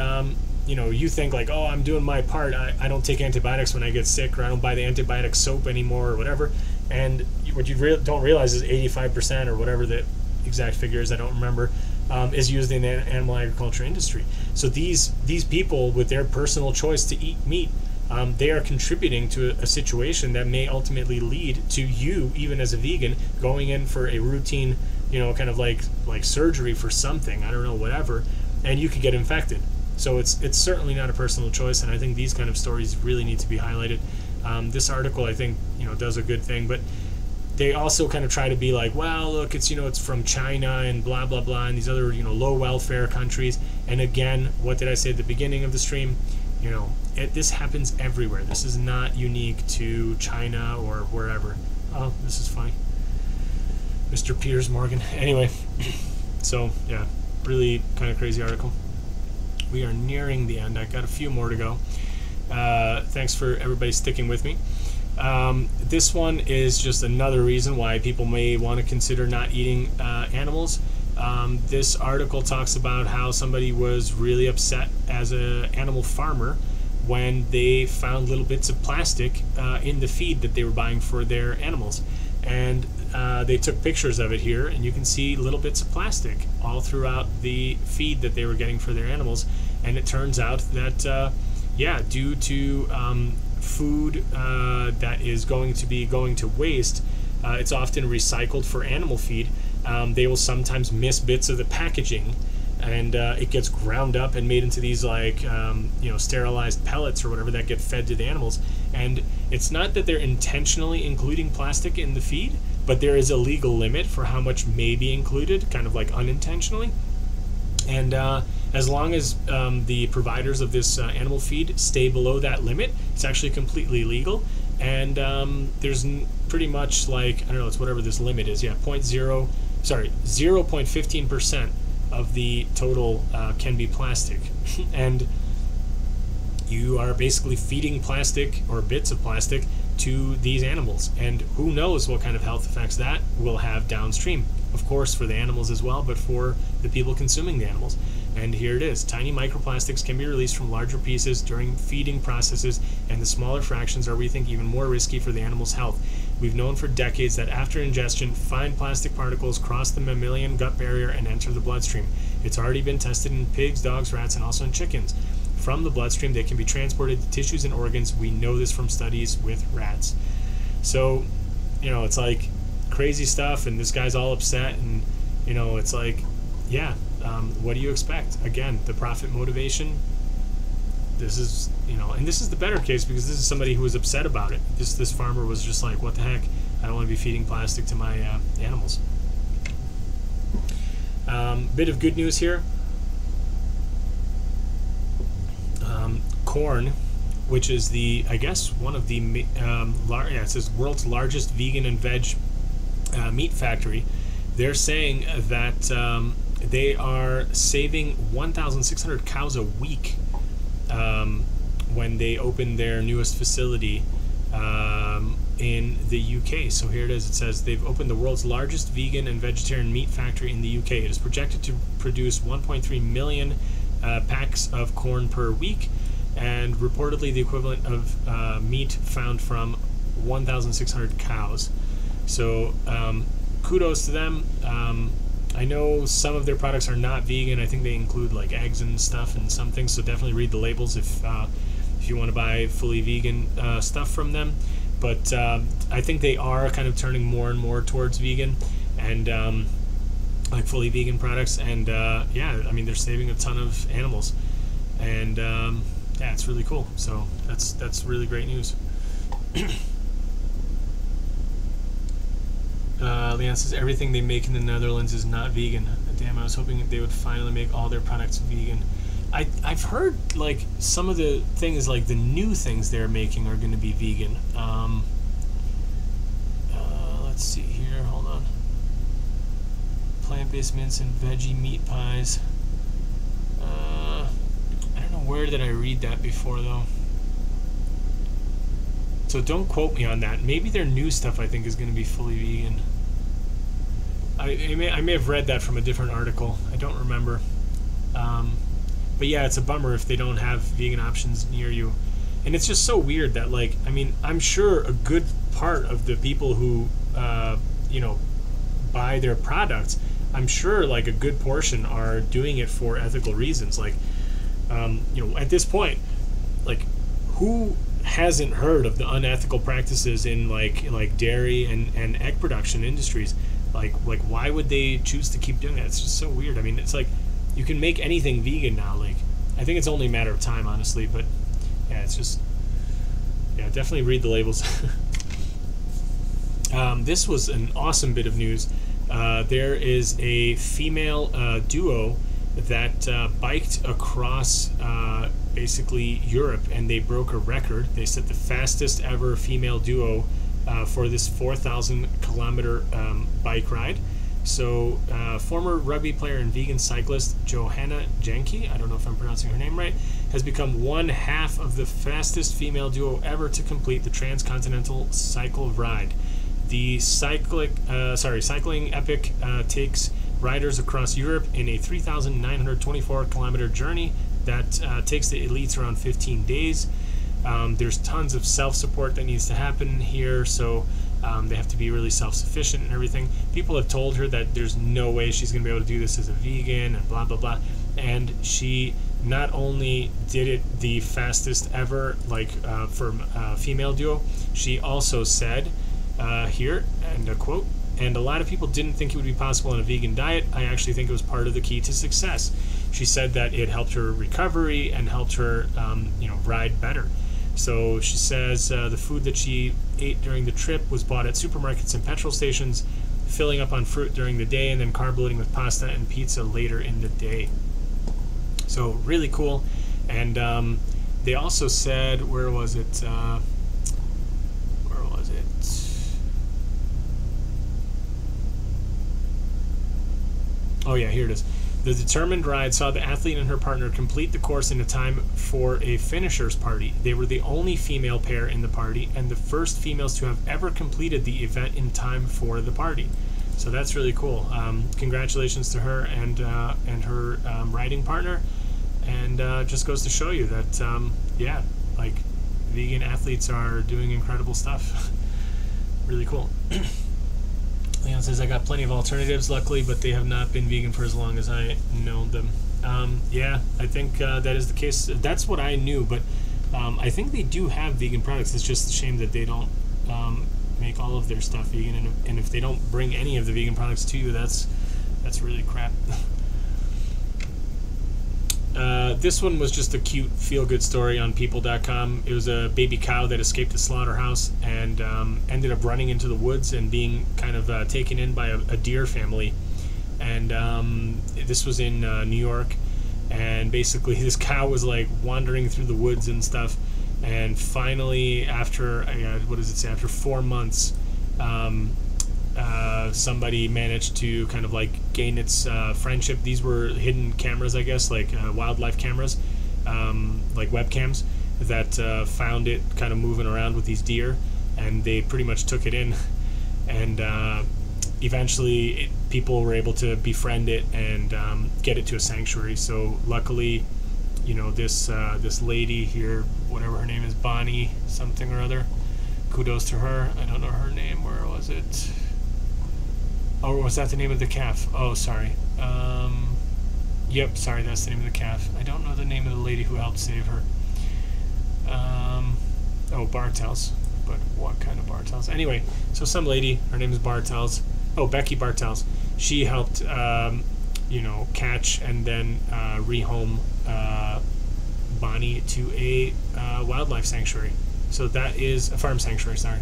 you think like, oh, I'm doing my part, I don't take antibiotics when I get sick, or I don't buy the antibiotic soap anymore, or whatever. And what you don't realize is 85%, or whatever the exact figure is, I don't remember, is used in the animal agriculture industry. So these people, with their personal choice to eat meat, they are contributing to a situation that may ultimately lead to you, even as a vegan, going in for a routine, kind of like surgery for something, I don't know, whatever, and you could get infected. So it's certainly not a personal choice, and I think these kind of stories really need to be highlighted. This article, I think, does a good thing, but they also kind of try to be like, well, look, it's it's from China and blah blah blah, and these other low welfare countries. And again, what did I say at the beginning of the stream? This happens everywhere. This is not unique to China or wherever. Oh, this is funny, Mr. Piers Morgan. Anyway, so yeah, really kind of crazy article. We are nearing the end. I got a few more to go. Thanks for everybody sticking with me. This one is just another reason why people may want to consider not eating animals. This article talks about how somebody was really upset as an animal farmer when they found little bits of plastic in the feed that they were buying for their animals. And they took pictures of it here, and you can see little bits of plastic all throughout the feed that they were getting for their animals. And it turns out that, due to food that is going to waste, it's often recycled for animal feed. They will sometimes miss bits of the packaging, and it gets ground up and made into these sterilized pellets or whatever that get fed to the animals. And it's not that they're intentionally including plastic in the feed, but there is a legal limit for how much may be included, kind of like unintentionally. And as long as the providers of this animal feed stay below that limit, it's actually completely legal. And there's pretty much it's whatever this limit is. 0.15% of the total can be plastic. And you are basically feeding plastic or bits of plastic to these animals. And who knows what kind of health effects that will have downstream. Of course, for the animals as well, but for the people consuming the animals. And here it is. Tiny microplastics can be released from larger pieces during feeding processes, and the smaller fractions are, we think, even more risky for the animal's health. We've known for decades that after ingestion, fine plastic particles cross the mammalian gut barrier and enter the bloodstream. It's already been tested in pigs, dogs, rats, and also in chickens. From the bloodstream, they can be transported to tissues and organs. We know this from studies with rats. So, it's like crazy stuff, and this guy's all upset, and, it's like, what do you expect? Again, the profit motivation. This is, and this is the better case because this is somebody who was upset about it. This farmer was just like, what the heck? I don't want to be feeding plastic to my animals. Bit of good news here. Corn, which is one of the it says world's largest vegan and veg meat factory. They're saying that they are saving 1,600 cows a week when they open their newest facility in the UK. So here it is. It says they've opened the world's largest vegan and vegetarian meat factory in the UK. It is projected to produce 1.3 million packs of corn per week, and reportedly the equivalent of meat found from 1,600 cows. So kudos to them. I know some of their products are not vegan. I think they include like eggs and stuff and some things, so definitely read the labels if you want to buy fully vegan stuff from them. But I think they are kind of turning more and more towards vegan and like fully vegan products. And they're saving a ton of animals, and it's really cool. So that's really great news. Leanne says everything they make in the Netherlands is not vegan. Damn, I was hoping they would finally make all their products vegan. I've heard like some of the things, like the new things they're making are going to be vegan. Let's see here. Hold on. Plant-based mince and veggie meat pies. I don't know where did I read that before though. So don't quote me on that. Maybe their new stuff I think is going to be fully vegan. I may have read that from a different article. I don't remember. But yeah, it's a bummer if they don't have vegan options near you. And it's just so weird that, like, I mean, I'm sure a good part of the people who, buy their products, I'm sure like a good portion are doing it for ethical reasons. Like, at this point, like, who hasn't heard of the unethical practices in like dairy and egg production industries? Like why would they choose to keep doing that? It's just so weird. I mean, it's like you can make anything vegan now. Like, I think it's only a matter of time, honestly. But yeah, it's just, yeah, definitely read the labels. This was an awesome bit of news. There is a female duo that biked across basically Europe, and they broke a record. They set the fastest ever female duo for this 4,000 kilometer bike ride. So former rugby player and vegan cyclist Johanna Jenke, I don't know if I'm pronouncing her name right, has become one half of the fastest female duo ever to complete the transcontinental cycle ride. The cycling epic takes riders across Europe in a 3,924 kilometer journey that takes the elites around 15 days. There's tons of self-support that needs to happen here, so they have to be really self-sufficient and everything. People have told her that there's no way she's going to be able to do this as a vegan and blah, blah, blah. And she not only did it the fastest ever, like for a female duo, she also said, here, and a quote, "And a lot of people didn't think it would be possible on a vegan diet. I actually think it was part of the key to success." She said that it helped her recovery and helped her, ride better. So she says the food that she ate during the trip was bought at supermarkets and petrol stations, filling up on fruit during the day and then carb loading with pasta and pizza later in the day. So really cool. And they also said, where was it? Oh yeah, here it is. The determined ride saw the athlete and her partner complete the course in a time for a finisher's party. They were the only female pair in the party and the first females to have ever completed the event in time for the party. So that's really cool. Congratulations to her and her riding partner. And just goes to show you that, yeah, like, vegan athletes are doing incredible stuff. Really cool. Leon says, I got plenty of alternatives, luckily, but they have not been vegan for as long as I know them. Yeah, I think that is the case. That's what I knew, but I think they do have vegan products. It's just a shame that they don't make all of their stuff vegan, and if they don't bring any of the vegan products to you, that's really crap. This one was just a cute feel-good story on people.com. It was a baby cow that escaped the slaughterhouse and ended up running into the woods and being kind of taken in by a deer family. And this was in New York. And basically this cow was like wandering through the woods and stuff. And finally, after, what does it say, after 4 months, somebody managed to kind of like gain its friendship. These were hidden cameras, I guess, like wildlife cameras, like webcams, that found it kind of moving around with these deer, and they pretty much took it in. And eventually people were able to befriend it and get it to a sanctuary. So luckily, you know, this lady here, whatever her name is, Bonnie something or other, kudos to her. I don't know her name. Where was it? Oh, was that the name of the calf? Oh, sorry. Yep, sorry, that's the name of the calf. I don't know the name of the lady who helped save her. Oh, Bartels. But what kind of Bartels? Anyway, so some lady, her name is Bartels. Oh, Becky Bartels. She helped, catch and then rehome Bonnie to a wildlife sanctuary. So that is a farm sanctuary, sorry.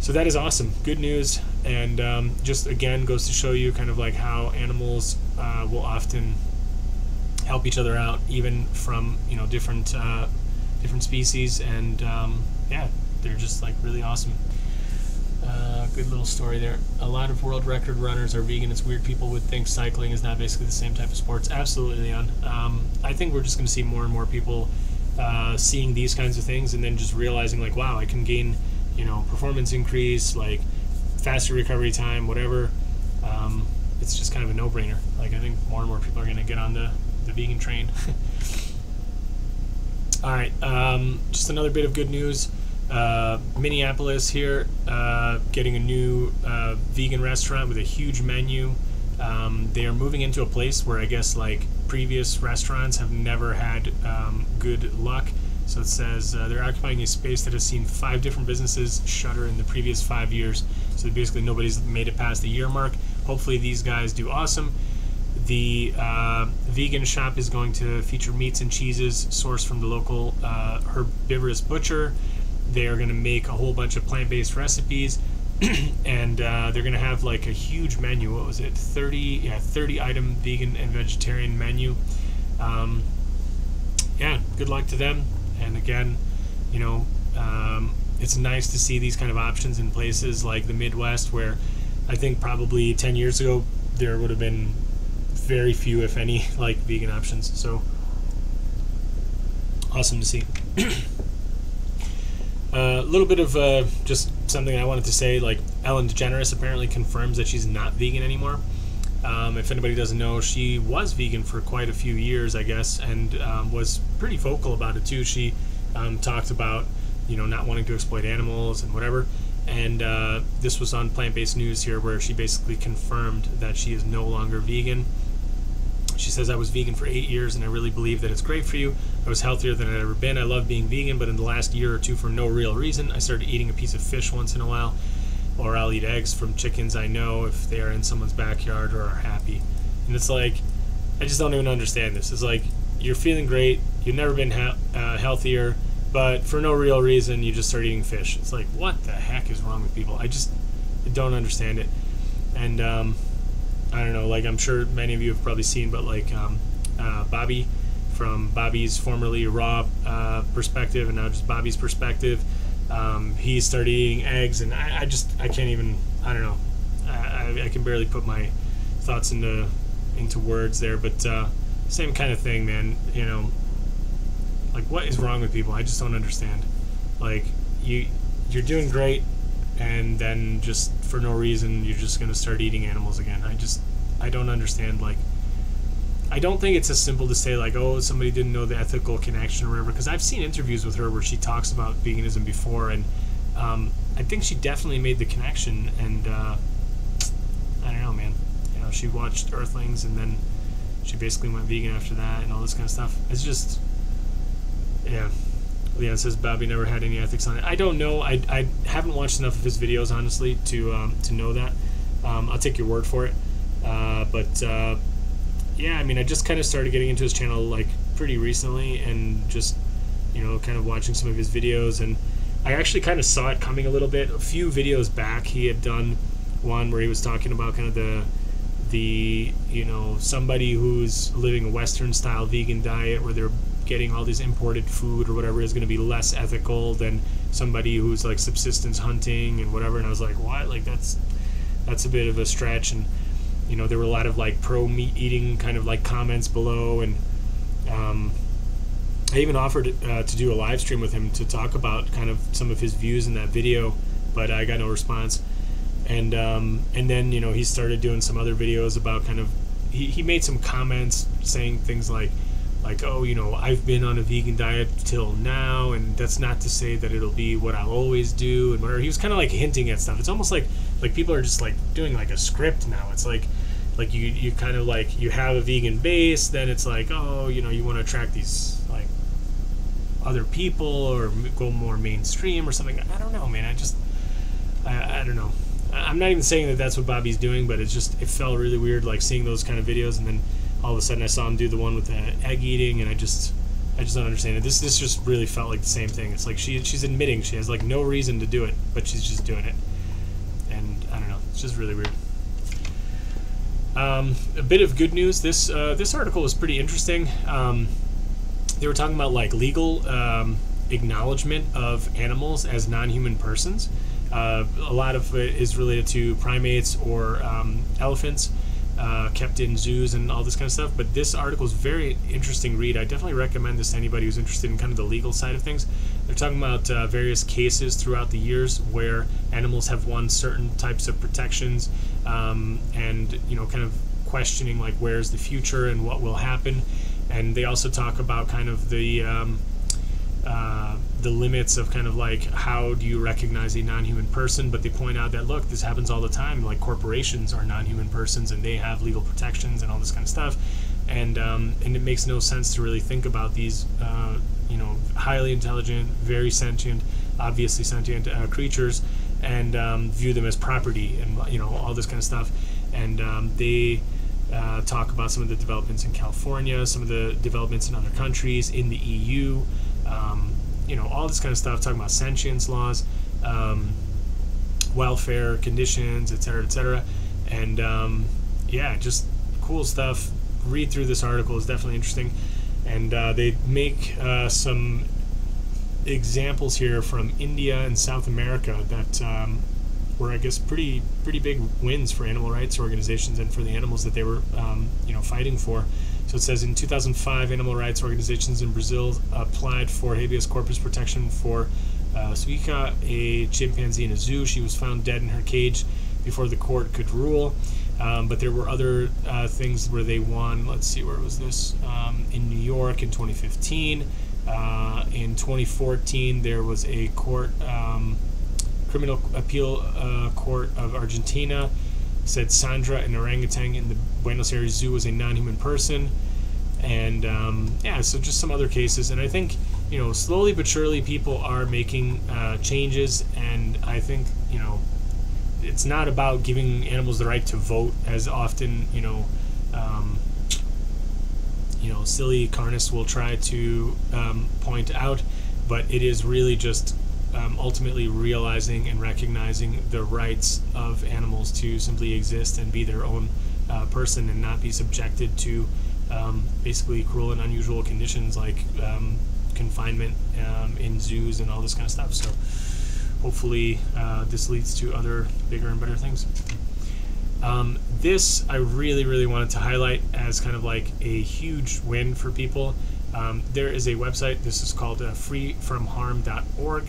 So that is awesome. Good news. And just again goes to show you kind of like how animals will often help each other out, even from different species. And yeah, they're just like really awesome. Good little story there. A lot of world record runners are vegan. It's weird people would think cycling is not basically the same type of sports. Absolutely, Leon. I think we're just going to see more and more people seeing these kinds of things and then just realizing like, wow, I can gain performance increase, like faster recovery time, whatever. It's just kind of a no-brainer. Like, I think more and more people are going to get on the vegan train. All right, just another bit of good news. Minneapolis here, getting a new vegan restaurant with a huge menu. They are moving into a place where I guess like previous restaurants have never had good luck. So it says they're occupying a space that has seen 5 different businesses shutter in the previous 5 years. So basically nobody's made it past the year mark. Hopefully these guys do awesome. The vegan shop is going to feature meats and cheeses sourced from the local herbivorous butcher. They are going to make a whole bunch of plant-based recipes, and they're going to have like a huge menu. What was it? 30 item vegan and vegetarian menu. Yeah, good luck to them. And again, you know, it's nice to see these kind of options in places like the Midwest, where I think probably 10 years ago there would have been very few, if any, like vegan options. So awesome to see. A little bit of just something I wanted to say, like Ellen DeGeneres apparently confirms that she's not vegan anymore. If anybody doesn't know, she was vegan for quite a few years, I guess, and was pretty vocal about it too. She talked about, you know, not wanting to exploit animals and whatever. And this was on Plant-Based News here, where she basically confirmed that she is no longer vegan. She says, I was vegan for 8 years and I really believe that it's great for you. I was healthier than I'd ever been. I love being vegan, but in the last year or two, for no real reason, I started eating a piece of fish once in a while, or I'll eat eggs from chickens I know if they are in someone's backyard or are happy. And it's like, I just don't even understand this. It's like, you're feeling great, you've never been healthier, but for no real reason, you just start eating fish. It's like, what the heck is wrong with people? I don't understand it. And I don't know, like, I'm sure many of you have probably seen, but like Bobby, from Bobby's formerly Raw perspective and now just Bobby's perspective, he started eating eggs, and I can't even, I don't know, I can barely put my thoughts into words there, but same kind of thing, man. You know, like, what is wrong with people? I just don't understand. Like, you're doing great, and then just for no reason you're just going to start eating animals again. I don't understand. Like, I don't think it's as simple to say like, oh, somebody didn't know the ethical connection or whatever, because I've seen interviews with her where she talks about veganism before, and I think she definitely made the connection. And I don't know, man, you know, she watched Earthlings and then she basically went vegan after that and all this kind of stuff. It's just, yeah. Leon says Bobby never had any ethics on it. I don't know. I haven't watched enough of his videos, honestly, to know that. I'll take your word for it. But yeah, I mean, I just kind of started getting into his channel like pretty recently, and just, you know, kind of watching some of his videos, and I actually kind of saw it coming a little bit. A few videos back, he had done one where he was talking about kind of the you know, somebody who's living a Western style vegan diet where they're getting all this imported food or whatever is going to be less ethical than somebody who's like subsistence hunting and whatever. And I was like, what? Like, that's a bit of a stretch. And, you know, there were a lot of like pro meat eating kind of like comments below, and I even offered to do a live stream with him to talk about kind of some of his views in that video, but I got no response. And then, you know, he started doing some other videos about kind of, he made some comments saying things like, oh, you know, I've been on a vegan diet till now, and that's not to say that it'll be what I'll always do, and whatever. He was kind of like hinting at stuff. It's almost like people are just like doing like a script now. It's like you kind of like, you have a vegan base, then it's like, oh, you know, you want to attract these like other people or go more mainstream or something. I don't know, man. I don't know. I'm not even saying that that's what Bobby's doing, but it felt really weird, like seeing those kind of videos, and then all of a sudden I saw him do the one with the egg eating, and I just don't understand it. This just really felt like the same thing. It's like she's admitting she has like no reason to do it, but she's just doing it, and I don't know. It's just really weird. A bit of good news. This article was pretty interesting. They were talking about like legal acknowledgement of animals as non-human persons. A lot of it is related to primates or elephants kept in zoos and all this kind of stuff. But this article is very interesting read. I definitely recommend this to anybody who's interested in kind of the legal side of things. They're talking about various cases throughout the years where animals have won certain types of protections, and, you know, kind of questioning like where's the future and what will happen. And they also talk about kind of the limits of kind of like how do you recognize a non-human person, but they point out that, look, this happens all the time. Like, corporations are non-human persons and they have legal protections and all this kind of stuff, and it makes no sense to really think about these you know, highly intelligent, very sentient, obviously sentient creatures, and view them as property and, you know, all this kind of stuff. And they talk about some of the developments in California, some of the developments in other countries, in the EU, all this kind of stuff, talking about sentience laws, welfare conditions, etc. And just cool stuff. Read through this article, it's definitely interesting. And they make some examples here from India and South America that were, I guess, pretty big wins for animal rights organizations and for the animals that they were fighting for. So it says in 2005, animal rights organizations in Brazil applied for habeas corpus protection for Suica, a chimpanzee in a zoo. She was found dead in her cage before the court could rule. But there were other things where they won. Let's see, where was this? In New York in 2015. In 2014, there was a court, criminal appeal court of Argentina, said Sandra, an orangutan in the Buenos Aires Zoo, was a non-human person. And so just some other cases. And I think, slowly but surely people are making changes. And I think, it's not about giving animals the right to vote, as often, silly carnists will try to point out, but it is really just ultimately realizing and recognizing the rights of animals to simply exist and be their own person and not be subjected to basically cruel and unusual conditions like confinement in zoos and all this kind of stuff. So hopefully this leads to other bigger and better things. This I really wanted to highlight as kind of like a huge win for people. There is a website, this is called freefromharm.org.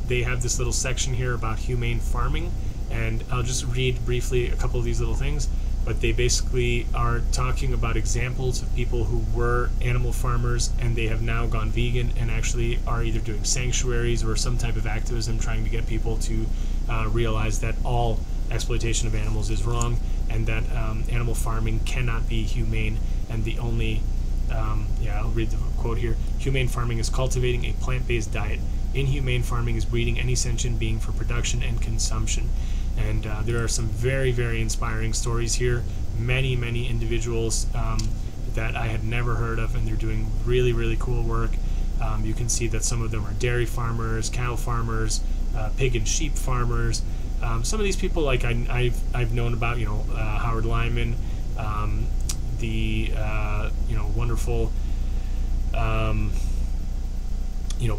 They have this little section here about humane farming, and I'll just read briefly a couple of these little things, but they basically are talking about examples of people who were animal farmers and they have now gone vegan and actually are either doing sanctuaries or some type of activism trying to get people to realize that all exploitation of animals is wrong, and that animal farming cannot be humane, and the only I'll read the quote here. Humane farming is cultivating a plant-based diet. Inhumane farming is breeding any sentient being for production and consumption. And there are some very inspiring stories here. Many individuals that I had never heard of, and they're doing really cool work. You can see that some of them are dairy farmers, cow farmers, pig and sheep farmers. Some of these people, like I've known about, Howard Lyman, the wonderful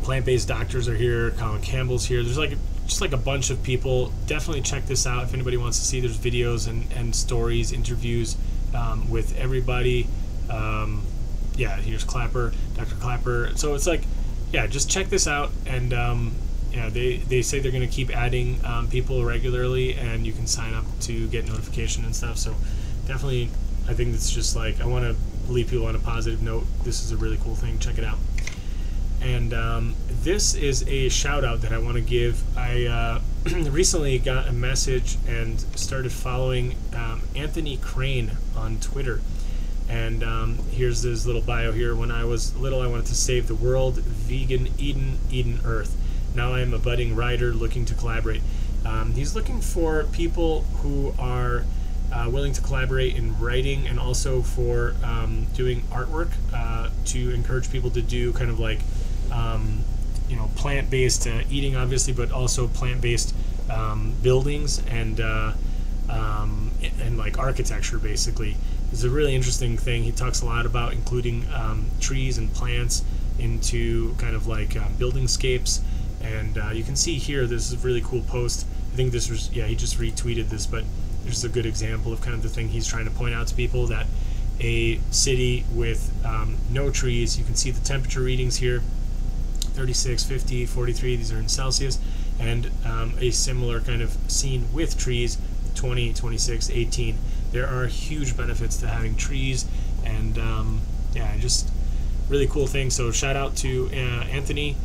plant-based doctors are here. Colin Campbell's here. There's just a bunch of people. Definitely check this out if anybody wants to see. There's videos and stories, interviews with everybody. Here's Clapper, Dr. Clapper. So it's just check this out. And they say they're going to keep adding people regularly, and you can sign up to get notification and stuff. So definitely, I think it's just I want to leave people on a positive note. This is a really cool thing. Check it out. And this is a shout out that I want to give. I recently got a message and started following Anthony Crane on Twitter. And here's his little bio here. When I was little, I wanted to save the world, vegan, Eden Earth. Now I am a budding writer looking to collaborate. He's looking for people who are willing to collaborate in writing and also for doing artwork to encourage people to do kind of plant-based eating, obviously, but also plant-based buildings and architecture, basically. It's a really interesting thing. He talks a lot about including trees and plants into kind of buildingscapes. And you can see here, this is a really cool post. I think this was, he just retweeted this, but there's a good example of kind of the thing he's trying to point out to people, that a city with no trees, you can see the temperature readings here, 36, 50, 43, these are in Celsius, and a similar kind of scene with trees, 20, 26, 18. There are huge benefits to having trees, and just really cool thing. So shout out to Anthony.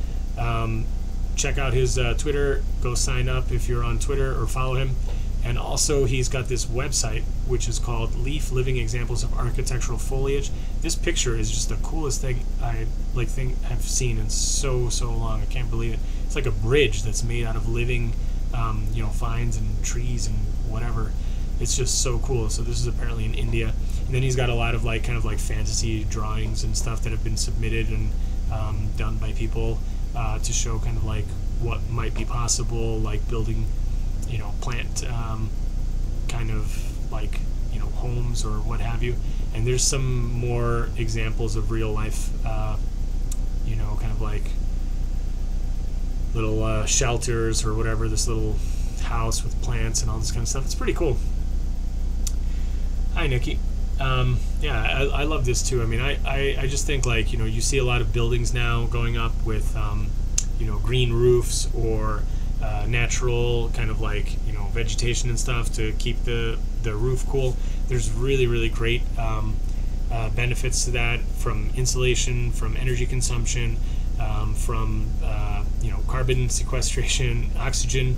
Check out his Twitter, go sign up if you're on Twitter or follow him. And also he's got this website which is called Leaf Living Examples of Architectural Foliage. This picture is just the coolest thing I have seen in so long. I can't believe it. It's like a bridge that's made out of living vines and trees and whatever. It's just so cool. So this is apparently in India. And then he's got a lot of like kind of like fantasy drawings and stuff that have been submitted and done by people to show kind of like what might be possible, like building, you know, plant kind of like, you know, homes or what have you. And there's some more examples of real life, you know, kind of like little shelters or whatever, this little house with plants and all this kind of stuff. It's pretty cool. Hi, Nikki. Yeah, I love this too. I mean, I just think, like, you know, you see a lot of buildings now going up with, you know, green roofs or natural kind of like, you know, vegetation and stuff to keep the roof cool. There's really, really great benefits to that, from insulation, from energy consumption, from you know, carbon sequestration, oxygen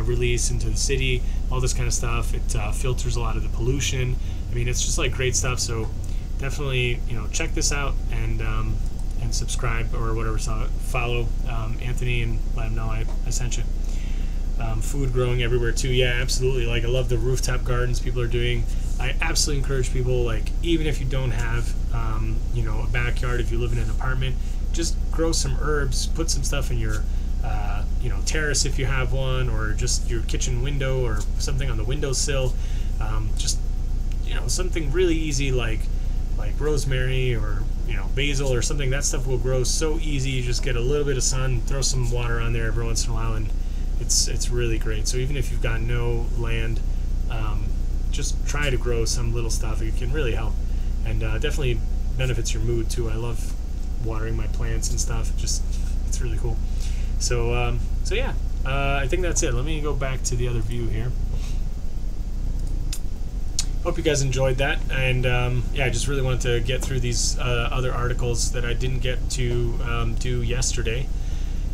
release into the city, all this kind of stuff. It filters a lot of the pollution. I mean, it's just like great stuff. So definitely, you know, check this out and subscribe or whatever. So follow Anthony and let him know I sent you. Food growing everywhere too. Yeah, absolutely. Like, I love the rooftop gardens people are doing. I absolutely encourage people, like, even if you don't have you know, a backyard, if you live in an apartment, just grow some herbs, put some stuff in your you know, terrace if you have one, or just your kitchen window or something on the windowsill. Just, you know, something really easy like rosemary or, you know, basil or something. That stuff will grow so easy. You just get a little bit of sun, throw some water on there every once in a while, and it's really great. So even if you've got no land, just try to grow some little stuff. It can really help, and definitely benefits your mood too. I love watering my plants and stuff. It's really cool. So so yeah, I think that's it. Let me go back to the other view here. Hope you guys enjoyed that, and yeah, I just really wanted to get through these other articles that I didn't get to do yesterday.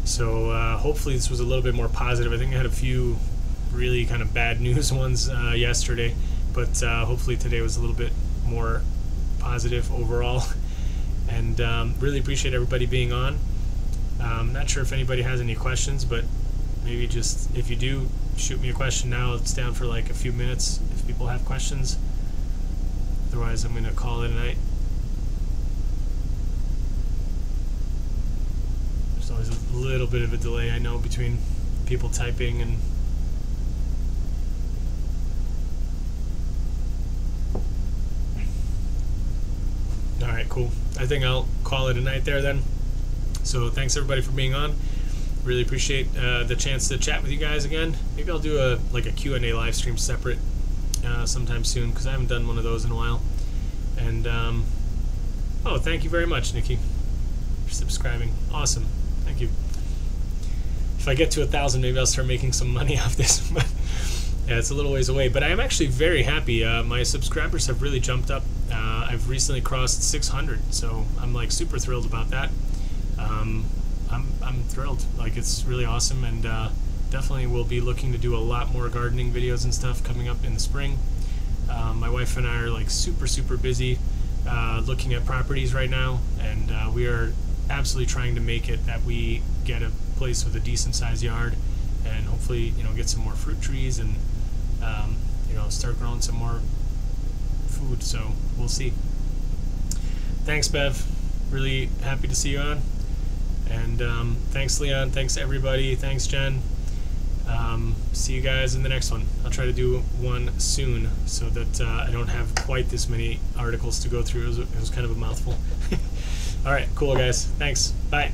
So hopefully this was a little bit more positive. I think I had a few really kind of bad news ones yesterday, but hopefully today was a little bit more positive overall. And really appreciate everybody being on. Not sure if anybody has any questions, but maybe just, if you do, shoot me a question now. It's down for like a few minutes if people have questions. Otherwise, I'm going to call it a night. There's always a little bit of a delay, I know, between people typing and... Alright, cool. I think I'll call it a night there then. So thanks everybody for being on. Really appreciate the chance to chat with you guys again. Maybe I'll do a Q&A live stream separate sometime soon, because I haven't done one of those in a while. And oh, thank you very much, Nikki, for subscribing. Awesome. Thank you. If I get to 1,000, maybe I'll start making some money off this. But yeah, it's a little ways away. But I am actually very happy. My subscribers have really jumped up. I've recently crossed 600, so I'm like super thrilled about that. I'm thrilled. Like, it's really awesome, and definitely will be looking to do a lot more gardening videos and stuff coming up in the spring. My wife and I are like super busy looking at properties right now, and we are absolutely trying to make it that we get a place with a decent sized yard, and hopefully, you know, get some more fruit trees and you know, start growing some more food. So we'll see. Thanks, Bev. Really happy to see you on. And thanks, Leon. Thanks, everybody. Thanks, Jen. See you guys in the next one. I'll try to do one soon so that I don't have quite this many articles to go through. It was kind of a mouthful. All right, cool, guys. Thanks. Bye.